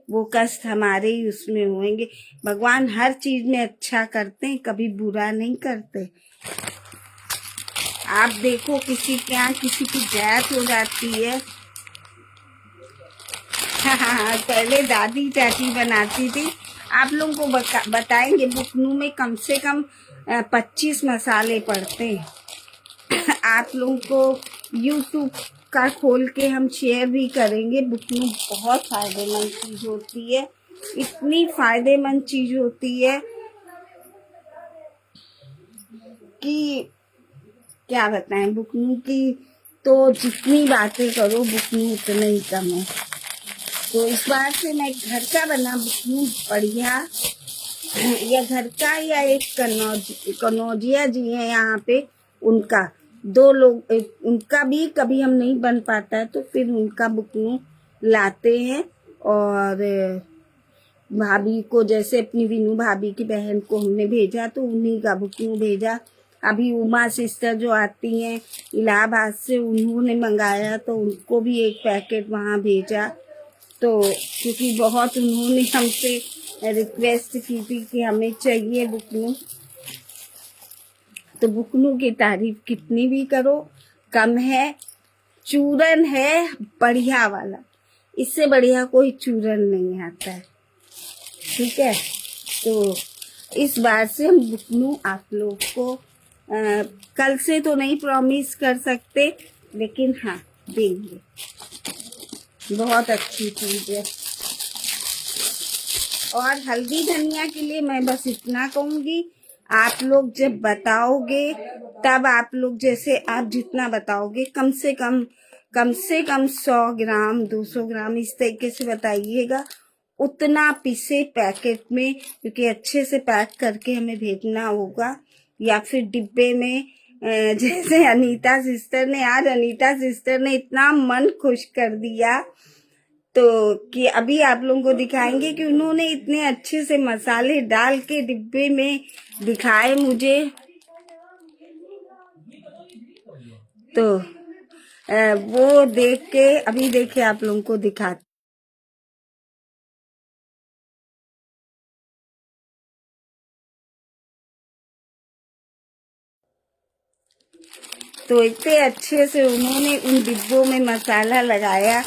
वो कष्ट हमारे ही उसमें होंगे। भगवान हर चीज में अच्छा करते हैं, कभी बुरा नहीं करते। आप देखो किसी के यहाँ किसी की डेथ हो जाती है, पहले दादी चाची बनाती थी। आप लोगों को बताएंगे बुकनू में कम से कम 25 मसाले पड़ते हैं। आप लोगों को YouTube का खोल के हम शेयर भी करेंगे। बुकनू बहुत फायदेमंद चीज होती है, इतनी फायदेमंद चीज होती है कि क्या बताएं। बुकनू की तो जितनी बातें करो बुकनू उतना ही कम है। तो इस बार से मैं घर का बना बुकनू बढ़िया, या घर का या एक कनौजिया जी है यहाँ पे, उनका 2 लोग, उनका भी कभी हम नहीं बन पाता है तो फिर उनका बुकनू लाते हैं। और भाभी को, जैसे अपनी विनू भाभी की बहन को हमने भेजा तो उन्हीं का बुकनू भेजा। अभी उमा सिस्टर जो आती हैं इलाहाबाद से, उन्होंने मंगाया तो उनको भी एक पैकेट वहाँ भेजा। तो क्योंकि बहुत उन्होंने हमसे रिक्वेस्ट की थी कि हमें चाहिए बुकनू, तो बुकनू की तारीफ कितनी भी करो कम है। चूरन है बढ़िया वाला, इससे बढ़िया कोई चूरन नहीं आता है, ठीक है। तो इस बार से हम बुकनू आप लोग को कल से तो नहीं प्रॉमिस कर सकते, लेकिन हाँ देंगे। बहुत अच्छी चीज है। और हल्दी धनिया के लिए मैं बस इतना कहूंगी, आप लोग जब बताओगे तब आप लोग जैसे आप जितना बताओगे कम से कम 100 ग्राम 200 ग्राम इस तरीके से बताइएगा, उतना पिसे पैकेट में, क्योंकि अच्छे से पैक करके हमें भेजना होगा, या फिर डिब्बे में। जैसे अनीता सिस्टर ने, आज अनीता सिस्टर ने इतना मन खुश कर दिया, तो कि अभी आप लोगों को दिखाएंगे कि उन्होंने इतने अच्छे से मसाले डाल के डिब्बे में दिखाए मुझे। तो वो देख के अभी देखिए आप लोगों को दिखाते। तो इतने अच्छे से उन्होंने उन डिब्बों में मसाला लगाया।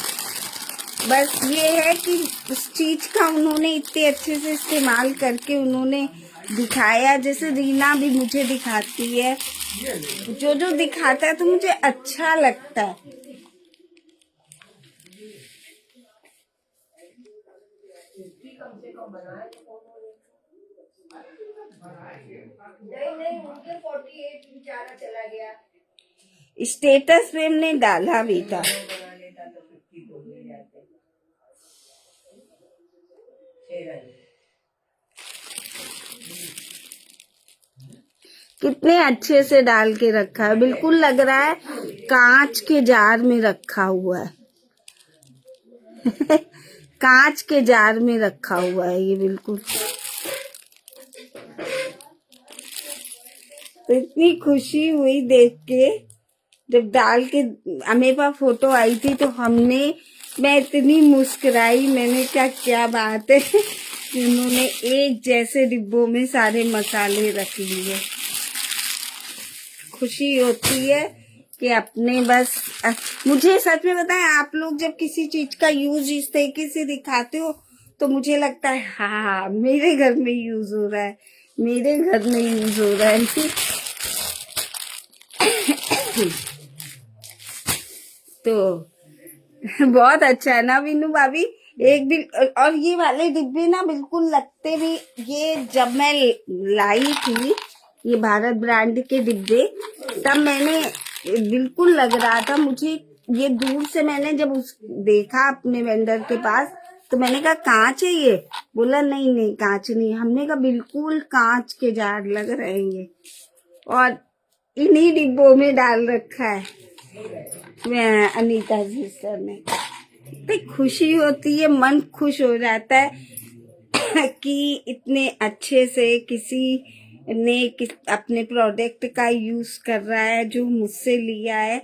बस ये है कि उस चीज का उन्होंने इतने अच्छे से इस्तेमाल करके उन्होंने दिखाया। जैसे रीना भी मुझे दिखाती है, जो जो दिखाता है तो मुझे अच्छा लगता है। नहीं उनके 48 बेचारा चला गया। स्टेटस पे हमने डाला भी था। कितने अच्छे से डाल के रखा है, बिल्कुल लग रहा है कांच के जार में रखा हुआ है। कांच के जार में रखा हुआ है ये बिल्कुल। तो इतनी खुशी हुई देख के, जब डाल के हमें पास फोटो आई थी तो मैं इतनी मुस्कुराई। मैंने क्या बात है कि उन्होंने एक जैसे डिब्बों में सारे मसाले रख लिए। खुशी होती है कि अपने बस मुझे सच में बताएं, आप लोग जब किसी चीज का यूज इस तरीके से दिखाते हो तो मुझे लगता है हाँ मेरे घर में यूज हो रहा है, मेरे घर में यूज हो रहा है। तो बहुत अच्छा है ना वीनू भाभी। एक भी, और ये वाले डिब्बे ना बिल्कुल लगते भी, ये जब मैं लाई थी ये भारत ब्रांड के डिब्बे, तब मैंने बिल्कुल लग रहा था मुझे, ये दूर से मैंने जब देखा अपने वेंडर के पास तो मैंने कहा कांच है ये, बोला नहीं कांच नहीं। हमने कहा बिल्कुल कांच के जार लग रहे हैं ये, और इन्हीं डिब्बों में डाल रखा है मैं अनीता सिस्टर ने। तो खुशी होती है, मन खुश हो जाता है कि इतने अच्छे से किसी ने अपने प्रोडक्ट का यूज कर रहा है जो मुझसे लिया है,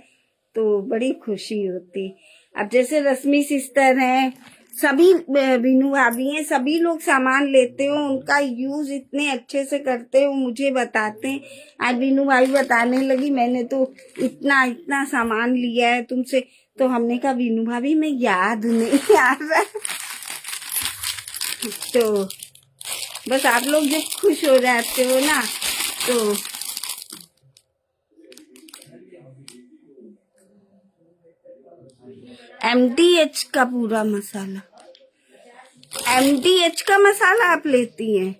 तो बड़ी खुशी होती। अब जैसे रश्मि सिस्टर हैं, सभी बीनू भाभी हैं, सभी लोग सामान लेते हो उनका यूज इतने अच्छे से करते हो, मुझे बताते हैं। आज बीनू भाभी बताने लगी मैंने तो इतना सामान लिया है तुमसे, तो हमने कहा बीनू भाभी मैं याद नहीं आ रहा। तो बस आप लोग जब खुश हो जाते हो ना, तो MDH का पूरा मसाला, MDH का मसाला आप लेती हैं?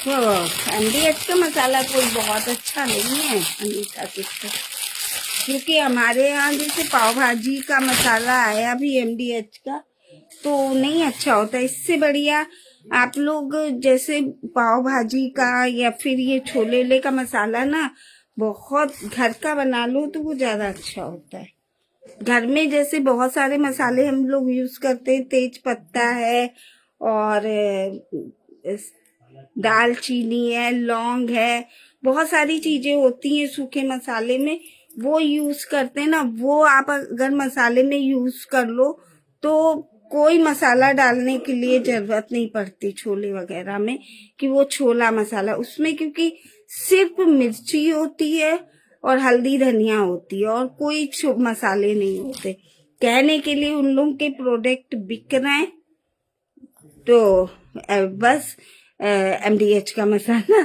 तो MDH का मसाला कोई बहुत अच्छा नहीं है अनीता सिस्टर, क्योंकि हमारे यहाँ जैसे पाव भाजी का मसाला आया भी MDH का, तो नहीं अच्छा होता। इससे बढ़िया आप लोग जैसे पाव भाजी का या फिर ये छोले का मसाला ना बहुत घर का बना लो तो वो ज्यादा अच्छा होता है। घर में जैसे बहुत सारे मसाले हम लोग यूज करते हैं, तेज पत्ता है और दालचीनी है, लौंग है, बहुत सारी चीजें होती हैं सूखे मसाले में, वो यूज करते हैं ना। वो आप अगर मसाले में यूज कर लो तो कोई मसाला डालने के लिए जरूरत नहीं पड़ती छोले वगैरह में कि वो छोला मसाला उसमें, क्योंकि सिर्फ मिर्ची होती है और हल्दी धनिया होती है और कोई मसाले नहीं होते। कहने के लिए उन लोगों के प्रोडक्ट बिक रहे हैं, तो बस एमडीएच का मसाला,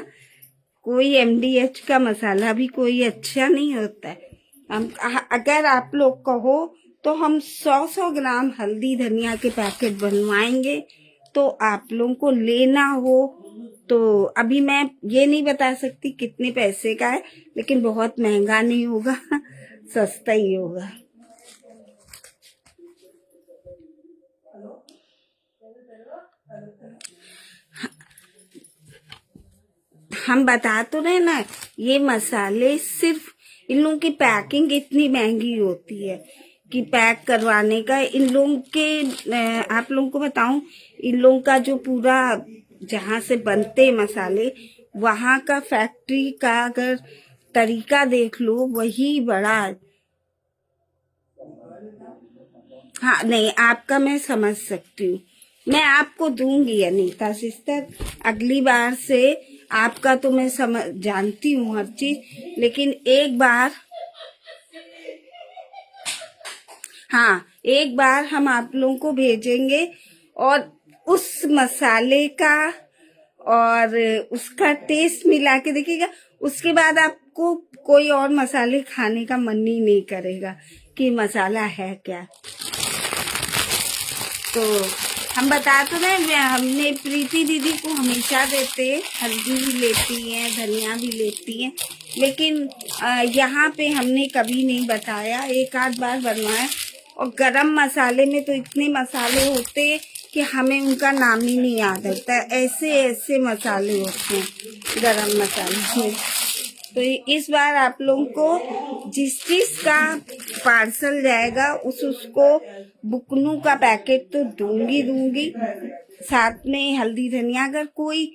कोई एमडीएच का मसाला भी कोई अच्छा नहीं होता है। हम अगर आप लोग कहो तो हम 100 ग्राम हल्दी धनिया के पैकेट बनवाएंगे, तो आप लोगों को लेना हो तो अभी मैं ये नहीं बता सकती कितने पैसे का है, लेकिन बहुत महंगा नहीं होगा, सस्ता ही होगा। हम बता तो रहे ना, ये मसाले सिर्फ इन लोगों की पैकिंग इतनी महंगी होती है कि पैक करवाने का इन लोगों के, आप लोगों को बताऊं, इन लोगों का जो पूरा जहां से बनते मसाले वहां का फैक्ट्री का अगर तरीका देख लो वही बड़ा। हाँ नहीं, आपका मैं समझ सकती हूँ, मैं आपको दूंगी अनीता सिस्टर, अगली बार से आपका तो मैं समझ जानती हूँ हर चीज, लेकिन एक बार, हाँ एक बार हम आप लोगों को भेजेंगे और उस मसाले का और उसका टेस्ट मिला के देखिएगा, उसके बाद आपको कोई और मसाले खाने का मन ही नहीं करेगा कि मसाला है क्या। तो हम बता तो रहे, हमने प्रीति दीदी को हमेशा देते, हल्दी भी लेती हैं, धनिया भी लेती हैं, लेकिन यहाँ पे हमने कभी नहीं बताया, एक आध बार बनवाया। और गरम मसाले में तो इतने मसाले होते कि हमें उनका नाम ही नहीं याद रहता, ऐसे ऐसे मसाले होते हैं गरम मसाले में। तो इस बार आप लोगों को जिस का पार्सल जाएगा उसको बुकनू का पैकेट तो दूंगी, साथ में हल्दी धनिया, अगर कोई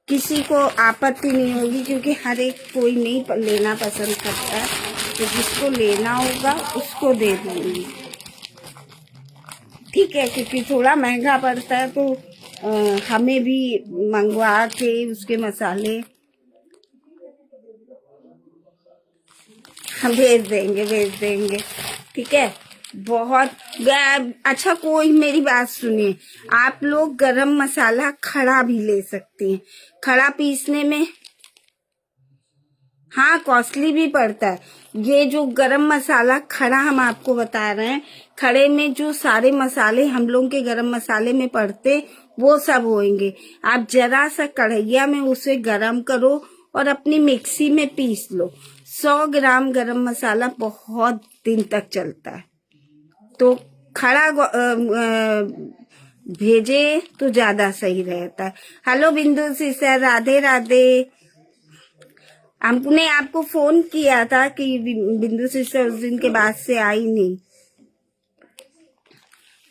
किसी को आपत्ति नहीं होगी, क्योंकि हर एक कोई नहीं लेना पसंद करता है, तो जिसको लेना होगा उसको दे दूंगी, ठीक है, क्योंकि थोड़ा महंगा पड़ता है तो हमें भी मंगवा के उसके मसाले हम भेज देंगे, ठीक है। बहुत अच्छा, कोई मेरी बात सुनिए, आप लोग गरम मसाला खड़ा भी ले सकती हैं, खड़ा पीसने में हाँ कॉस्टली भी पड़ता है। ये जो गरम मसाला खड़ा हम आपको बता रहे हैं, खड़े में जो सारे मसाले हम लोग के गरम मसाले में पड़ते वो सब होंगे। आप जरा सा कढ़ैया में उसे गरम करो और अपनी मिक्सी में पीस लो। 100 ग्राम गरम मसाला बहुत दिन तक चलता है, तो खड़ा भेजे तो ज्यादा सही रहता है। हेलो बिंदु सिस्टर, राधे राधे। हमने आपको फोन किया था कि बिंदु सिस्टर उस दिन के बाद से आई नहीं,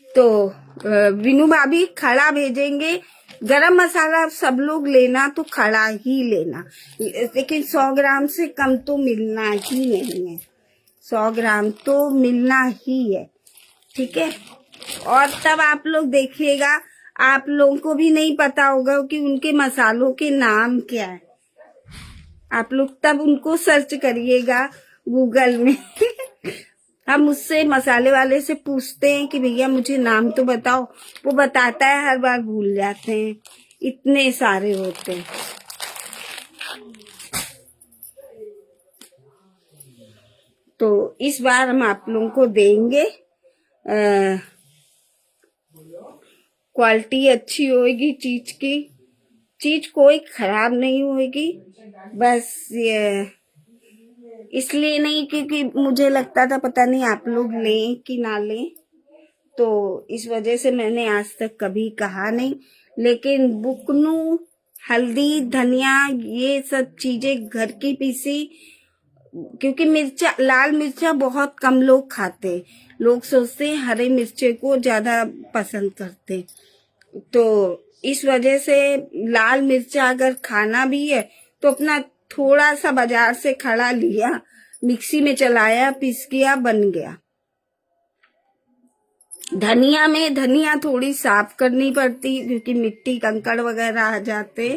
तो विनू भाभी खड़ा भेजेंगे। गरम मसाला सब लोग लेना तो खड़ा ही लेना, लेकिन 100 ग्राम से कम तो मिलना ही नहीं है, 100 ग्राम तो मिलना ही है, ठीक है। और तब आप लोग देखिएगा, आप लोगों को भी नहीं पता होगा कि उनके मसालों के नाम क्या है, आप लोग तब उनको सर्च करिएगा गूगल में। हम उससे मसाले वाले से पूछते हैं कि भैया मुझे नाम तो बताओ, वो बताता है, हर बार भूल जाते हैं, इतने सारे होते हैं। तो इस बार हम आप लोगों को देंगे, क्वालिटी अच्छी होगी चीज की, चीज कोई खराब नहीं होगी। बस ये इसलिए नहीं क्योंकि मुझे लगता था पता नहीं आप लोग लें कि ना लें, तो इस वजह से मैंने आज तक कभी कहा नहीं। लेकिन बुकनू, हल्दी धनिया, ये सब चीजें घर की पीसी, क्योंकि मिर्चा, लाल मिर्चा बहुत कम लोग खाते, लोग सोचते हैं हरे मिर्चे को ज्यादा पसंद करते, तो इस वजह से लाल मिर्चा अगर खाना भी है तो अपना थोड़ा सा बाजार से खड़ा लिया, मिक्सी में चलाया, पीस किया, बन गया। धनिया में धनिया थोड़ी साफ करनी पड़ती है क्योंकि मिट्टी कंकड़ वगैरह आ जाते,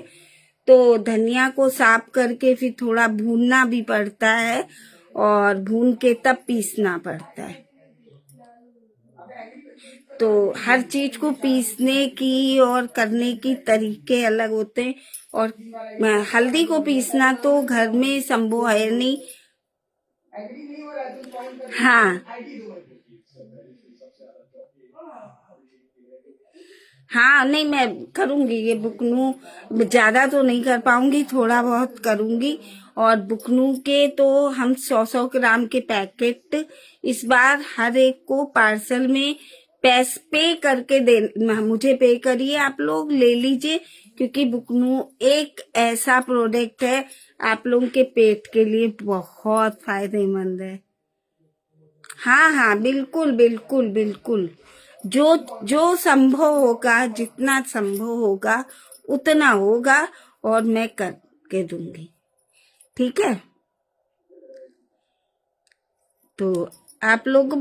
तो धनिया को साफ करके फिर थोड़ा भूनना भी पड़ता है और भून के तब पीसना पड़ता है। तो हर चीज को पीसने की और करने की तरीके अलग होते हैं। और हल्दी को पीसना तो घर में संभव है नहीं। हाँ हाँ, नहीं मैं करूंगी ये बुकनू, ज्यादा तो नहीं कर पाऊंगी, थोड़ा बहुत करूंगी। और बुकनू के तो हम 100-100 ग्राम के पैकेट इस बार हर एक को पार्सल में पे करके दे, मुझे पे करिए, आप लोग ले लीजिए, क्योंकि बुकनू एक ऐसा प्रोडक्ट है आप लोगों के पेट के लिए बहुत फायदेमंद है। हाँ हाँ, बिल्कुल बिल्कुल बिल्कुल। जो जो संभव होगा, जितना संभव होगा उतना होगा, और मैं करके दूंगी। ठीक है, तो आप लोग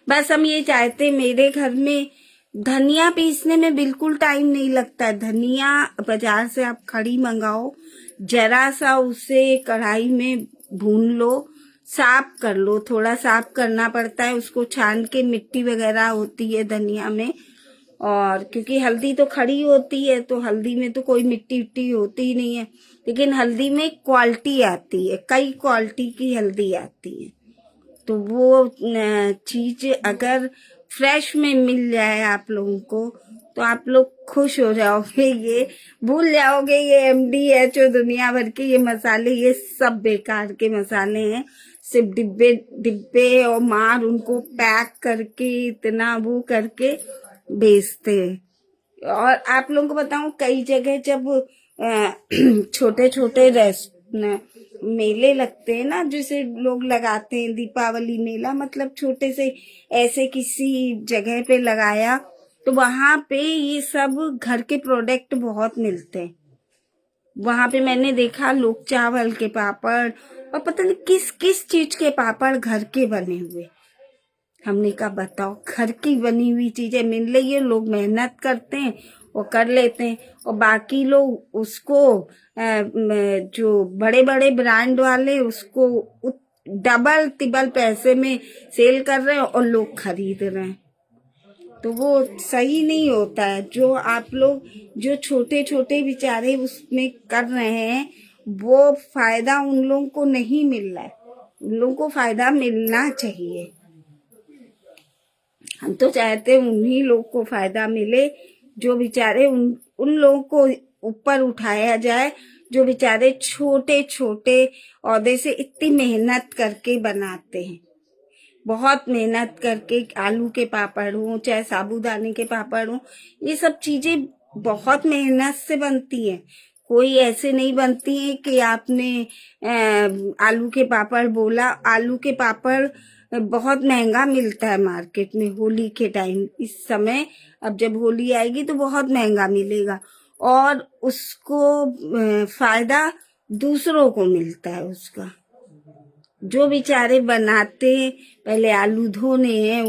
बस हम ये चाहते, मेरे घर में धनिया पीसने में बिल्कुल टाइम नहीं लगता है। धनिया बाजार से आप खड़ी मंगाओ, जरा सा उसे कढ़ाई में भून लो, साफ कर लो, थोड़ा साफ करना पड़ता है उसको, छान के, मिट्टी वगैरह होती है धनिया में। और क्योंकि हल्दी तो खड़ी होती है, तो हल्दी में तो कोई मिट्टी विट्टी होती ही नहीं है, लेकिन हल्दी में क्वालिटी आती है, कई क्वालिटी की हल्दी आती है। तो वो चीज अगर फ्रेश में मिल जाए आप लोगों को, तो आप लोग खुश हो जाओगे। ये भूल जाओगे ये MDH और दुनिया भर के ये मसाले, ये सब बेकार के मसाले हैं। सिर्फ डिब्बे डिब्बे और मार उनको पैक करके इतना वो करके बेचते हैं। और आप लोगों को बताऊं, कई जगह जब छोटे छोटे मेले लगते हैं ना, जैसे लोग लगाते हैं दीपावली मेला, मतलब छोटे से ऐसे किसी जगह पे लगाया, तो वहां पे ये सब घर के प्रोडक्ट बहुत मिलते हैं। वहां पे मैंने देखा लोग चावल के पापड़ और पता नहीं किस किस चीज के पापड़ घर के बने हुए। हमने कहा बताओ, घर की बनी हुई चीजें मिल रही है, लोग मेहनत करते हैं वो कर लेते हैं, और बाकी लोग उसको जो बड़े बड़े ब्रांड वाले उसको डबल तिबल पैसे में सेल कर रहे हैं और लोग खरीद रहे हैं। तो वो सही नहीं होता है। जो आप लोग जो छोटे छोटे बेचारे उसमें कर रहे हैं, वो फायदा उन लोगों को नहीं मिल रहा है, उन लोगों को फायदा मिलना चाहिए। हम तो चाहते हैं उन्हीं लोग को फायदा मिले, जो बेचारे उन उन लोगों को ऊपर उठाया जाए, जो बेचारे छोटे छोटे औहदे से इतनी मेहनत करके बनाते हैं, बहुत मेहनत करके। आलू के पापड़ हो चाहे साबूदाने के पापड़ हो, ये सब चीजें बहुत मेहनत से बनती हैं। कोई ऐसे नहीं बनती है कि आपने आलू के पापड़ बोला, आलू के पापड़ बहुत महंगा मिलता है मार्केट में होली के टाइम, इस समय। अब जब होली आएगी तो बहुत महंगा मिलेगा, और उसको फायदा दूसरों को मिलता है उसका। जो बेचारे बनाते, पहले आलू धोने हैं,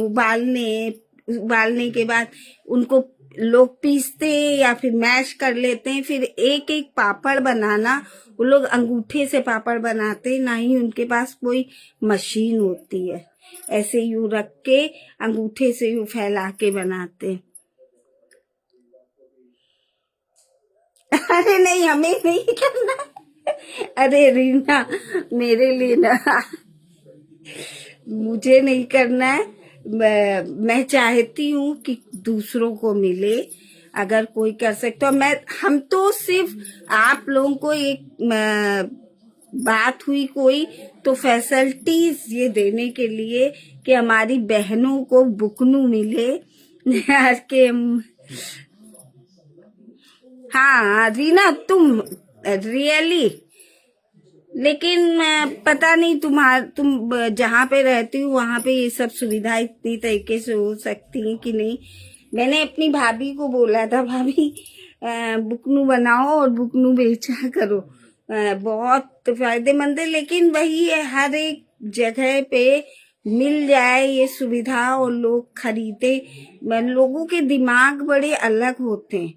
उबालने के बाद उनको लोग पीसते या फिर मैश कर लेते हैं, फिर एक एक पापड़ बनाना, वो लोग अंगूठे से पापड़ बनाते, ना ही उनके पास कोई मशीन होती है। ऐसे यूं रख के अंगूठे से यूं फैला के बनाते। अरे नहीं, हमें नहीं करना। अरे रीना, मेरे लिए ना, मुझे नहीं करना है। मैं चाहती हूँ कि दूसरों को मिले, अगर कोई कर सकता तो मैं, हम तो सिर्फ आप लोगों को एक बात हुई कोई तो फैसिलिटीज ये देने के लिए कि हमारी बहनों को बुकनू मिले कि हाँ रीना, तुम रियली, लेकिन पता नहीं तुम जहाँ पे रहती हो वहां पे ये सब सुविधा इतनी तरीके से हो सकती है कि नहीं। मैंने अपनी भाभी को बोला था, भाभी बुकनू बनाओ और बुकनू बेचा करो, बहुत फायदेमंद है। लेकिन वही है, हर एक जगह पे मिल जाए ये सुविधा और लोग खरीदे। लोगों के दिमाग बड़े अलग होते हैं,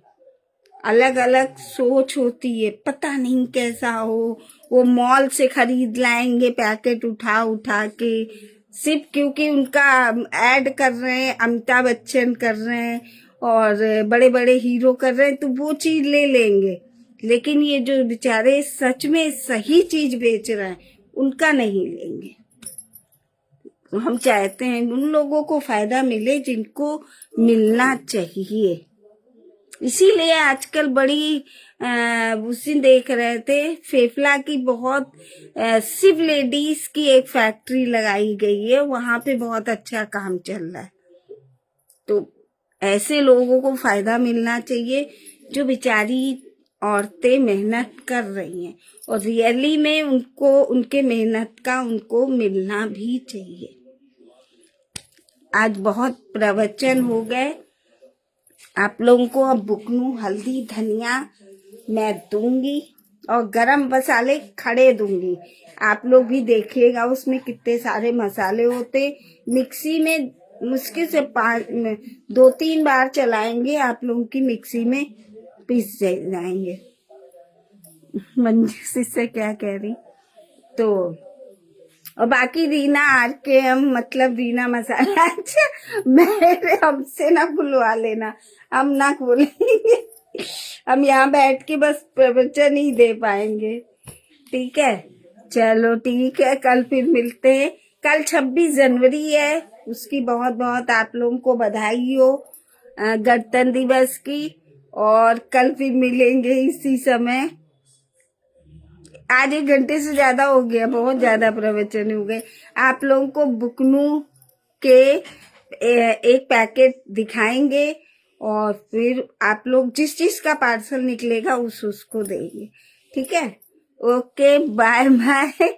अलग अलग सोच होती है, पता नहीं कैसा हो। वो मॉल से खरीद लाएंगे पैकेट उठा उठा के, सिर्फ क्योंकि उनका ऐड कर रहे हैं, अमिताभ बच्चन कर रहे हैं और बड़े बड़े हीरो कर रहे हैं, तो वो चीज ले लेंगे। लेकिन ये जो बेचारे सच में सही चीज बेच रहे हैं, उनका नहीं लेंगे। तो हम चाहते हैं उन लोगों को फायदा मिले जिनको मिलना चाहिए। इसीलिए आजकल बड़ी उसी देख रहे थे, फेफला की बहुत सिर्फ लेडीज की एक फैक्ट्री लगाई गई है, वहां पे बहुत अच्छा काम चल रहा है। तो ऐसे लोगों को फायदा मिलना चाहिए जो बेचारी औरतें मेहनत कर रही हैं, और रियली में उनको उनके मेहनत का उनको मिलना भी चाहिए। आज बहुत प्रवचन हो गए, आप लोगों को अब बुकनू, हल्दी, धनिया मैं दूंगी और गरम मसाले खड़े दूंगी। आप लोग भी देखिएगा उसमें कितने सारे मसाले होते। मिक्सी में मुश्किल से 2-3 बार चलाएंगे, आप लोगों की मिक्सी में पीस जाएंगे। मंजिश इससे क्या कह रही तो। और बाकी रीना RKM मतलब रीना मसाला। अच्छा, मेरे हमसे ना बुलवा लेना, हम ना बोलेंगे, हम यहाँ बैठ के बस प्रवचन ही दे पाएंगे। ठीक है, चलो ठीक है, कल फिर मिलते हैं। कल 26 जनवरी है, उसकी बहुत बहुत आप लोगों को बधाई हो गणतंत्र दिवस की। और कल फिर मिलेंगे इसी समय। आज 1 घंटे से ज्यादा हो गया, बहुत ज्यादा प्रवचन हो गए। आप लोगों को बुकनू के एक पैकेट दिखाएंगे और फिर आप लोग जिस चीज का पार्सल निकलेगा उसको देंगे। ठीक है, okay bye bye.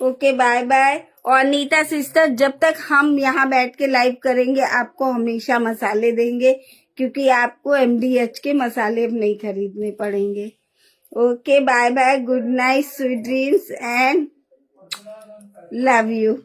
Okay bye bye. और नीता सिस्टर, जब तक हम यहाँ बैठ के लाइव करेंगे आपको हमेशा मसाले देंगे, क्योंकि आपको MDH के मसाले अब नहीं खरीदने पड़ेंगे। Okay, bye bye. Good night, sweet dreams, and love you.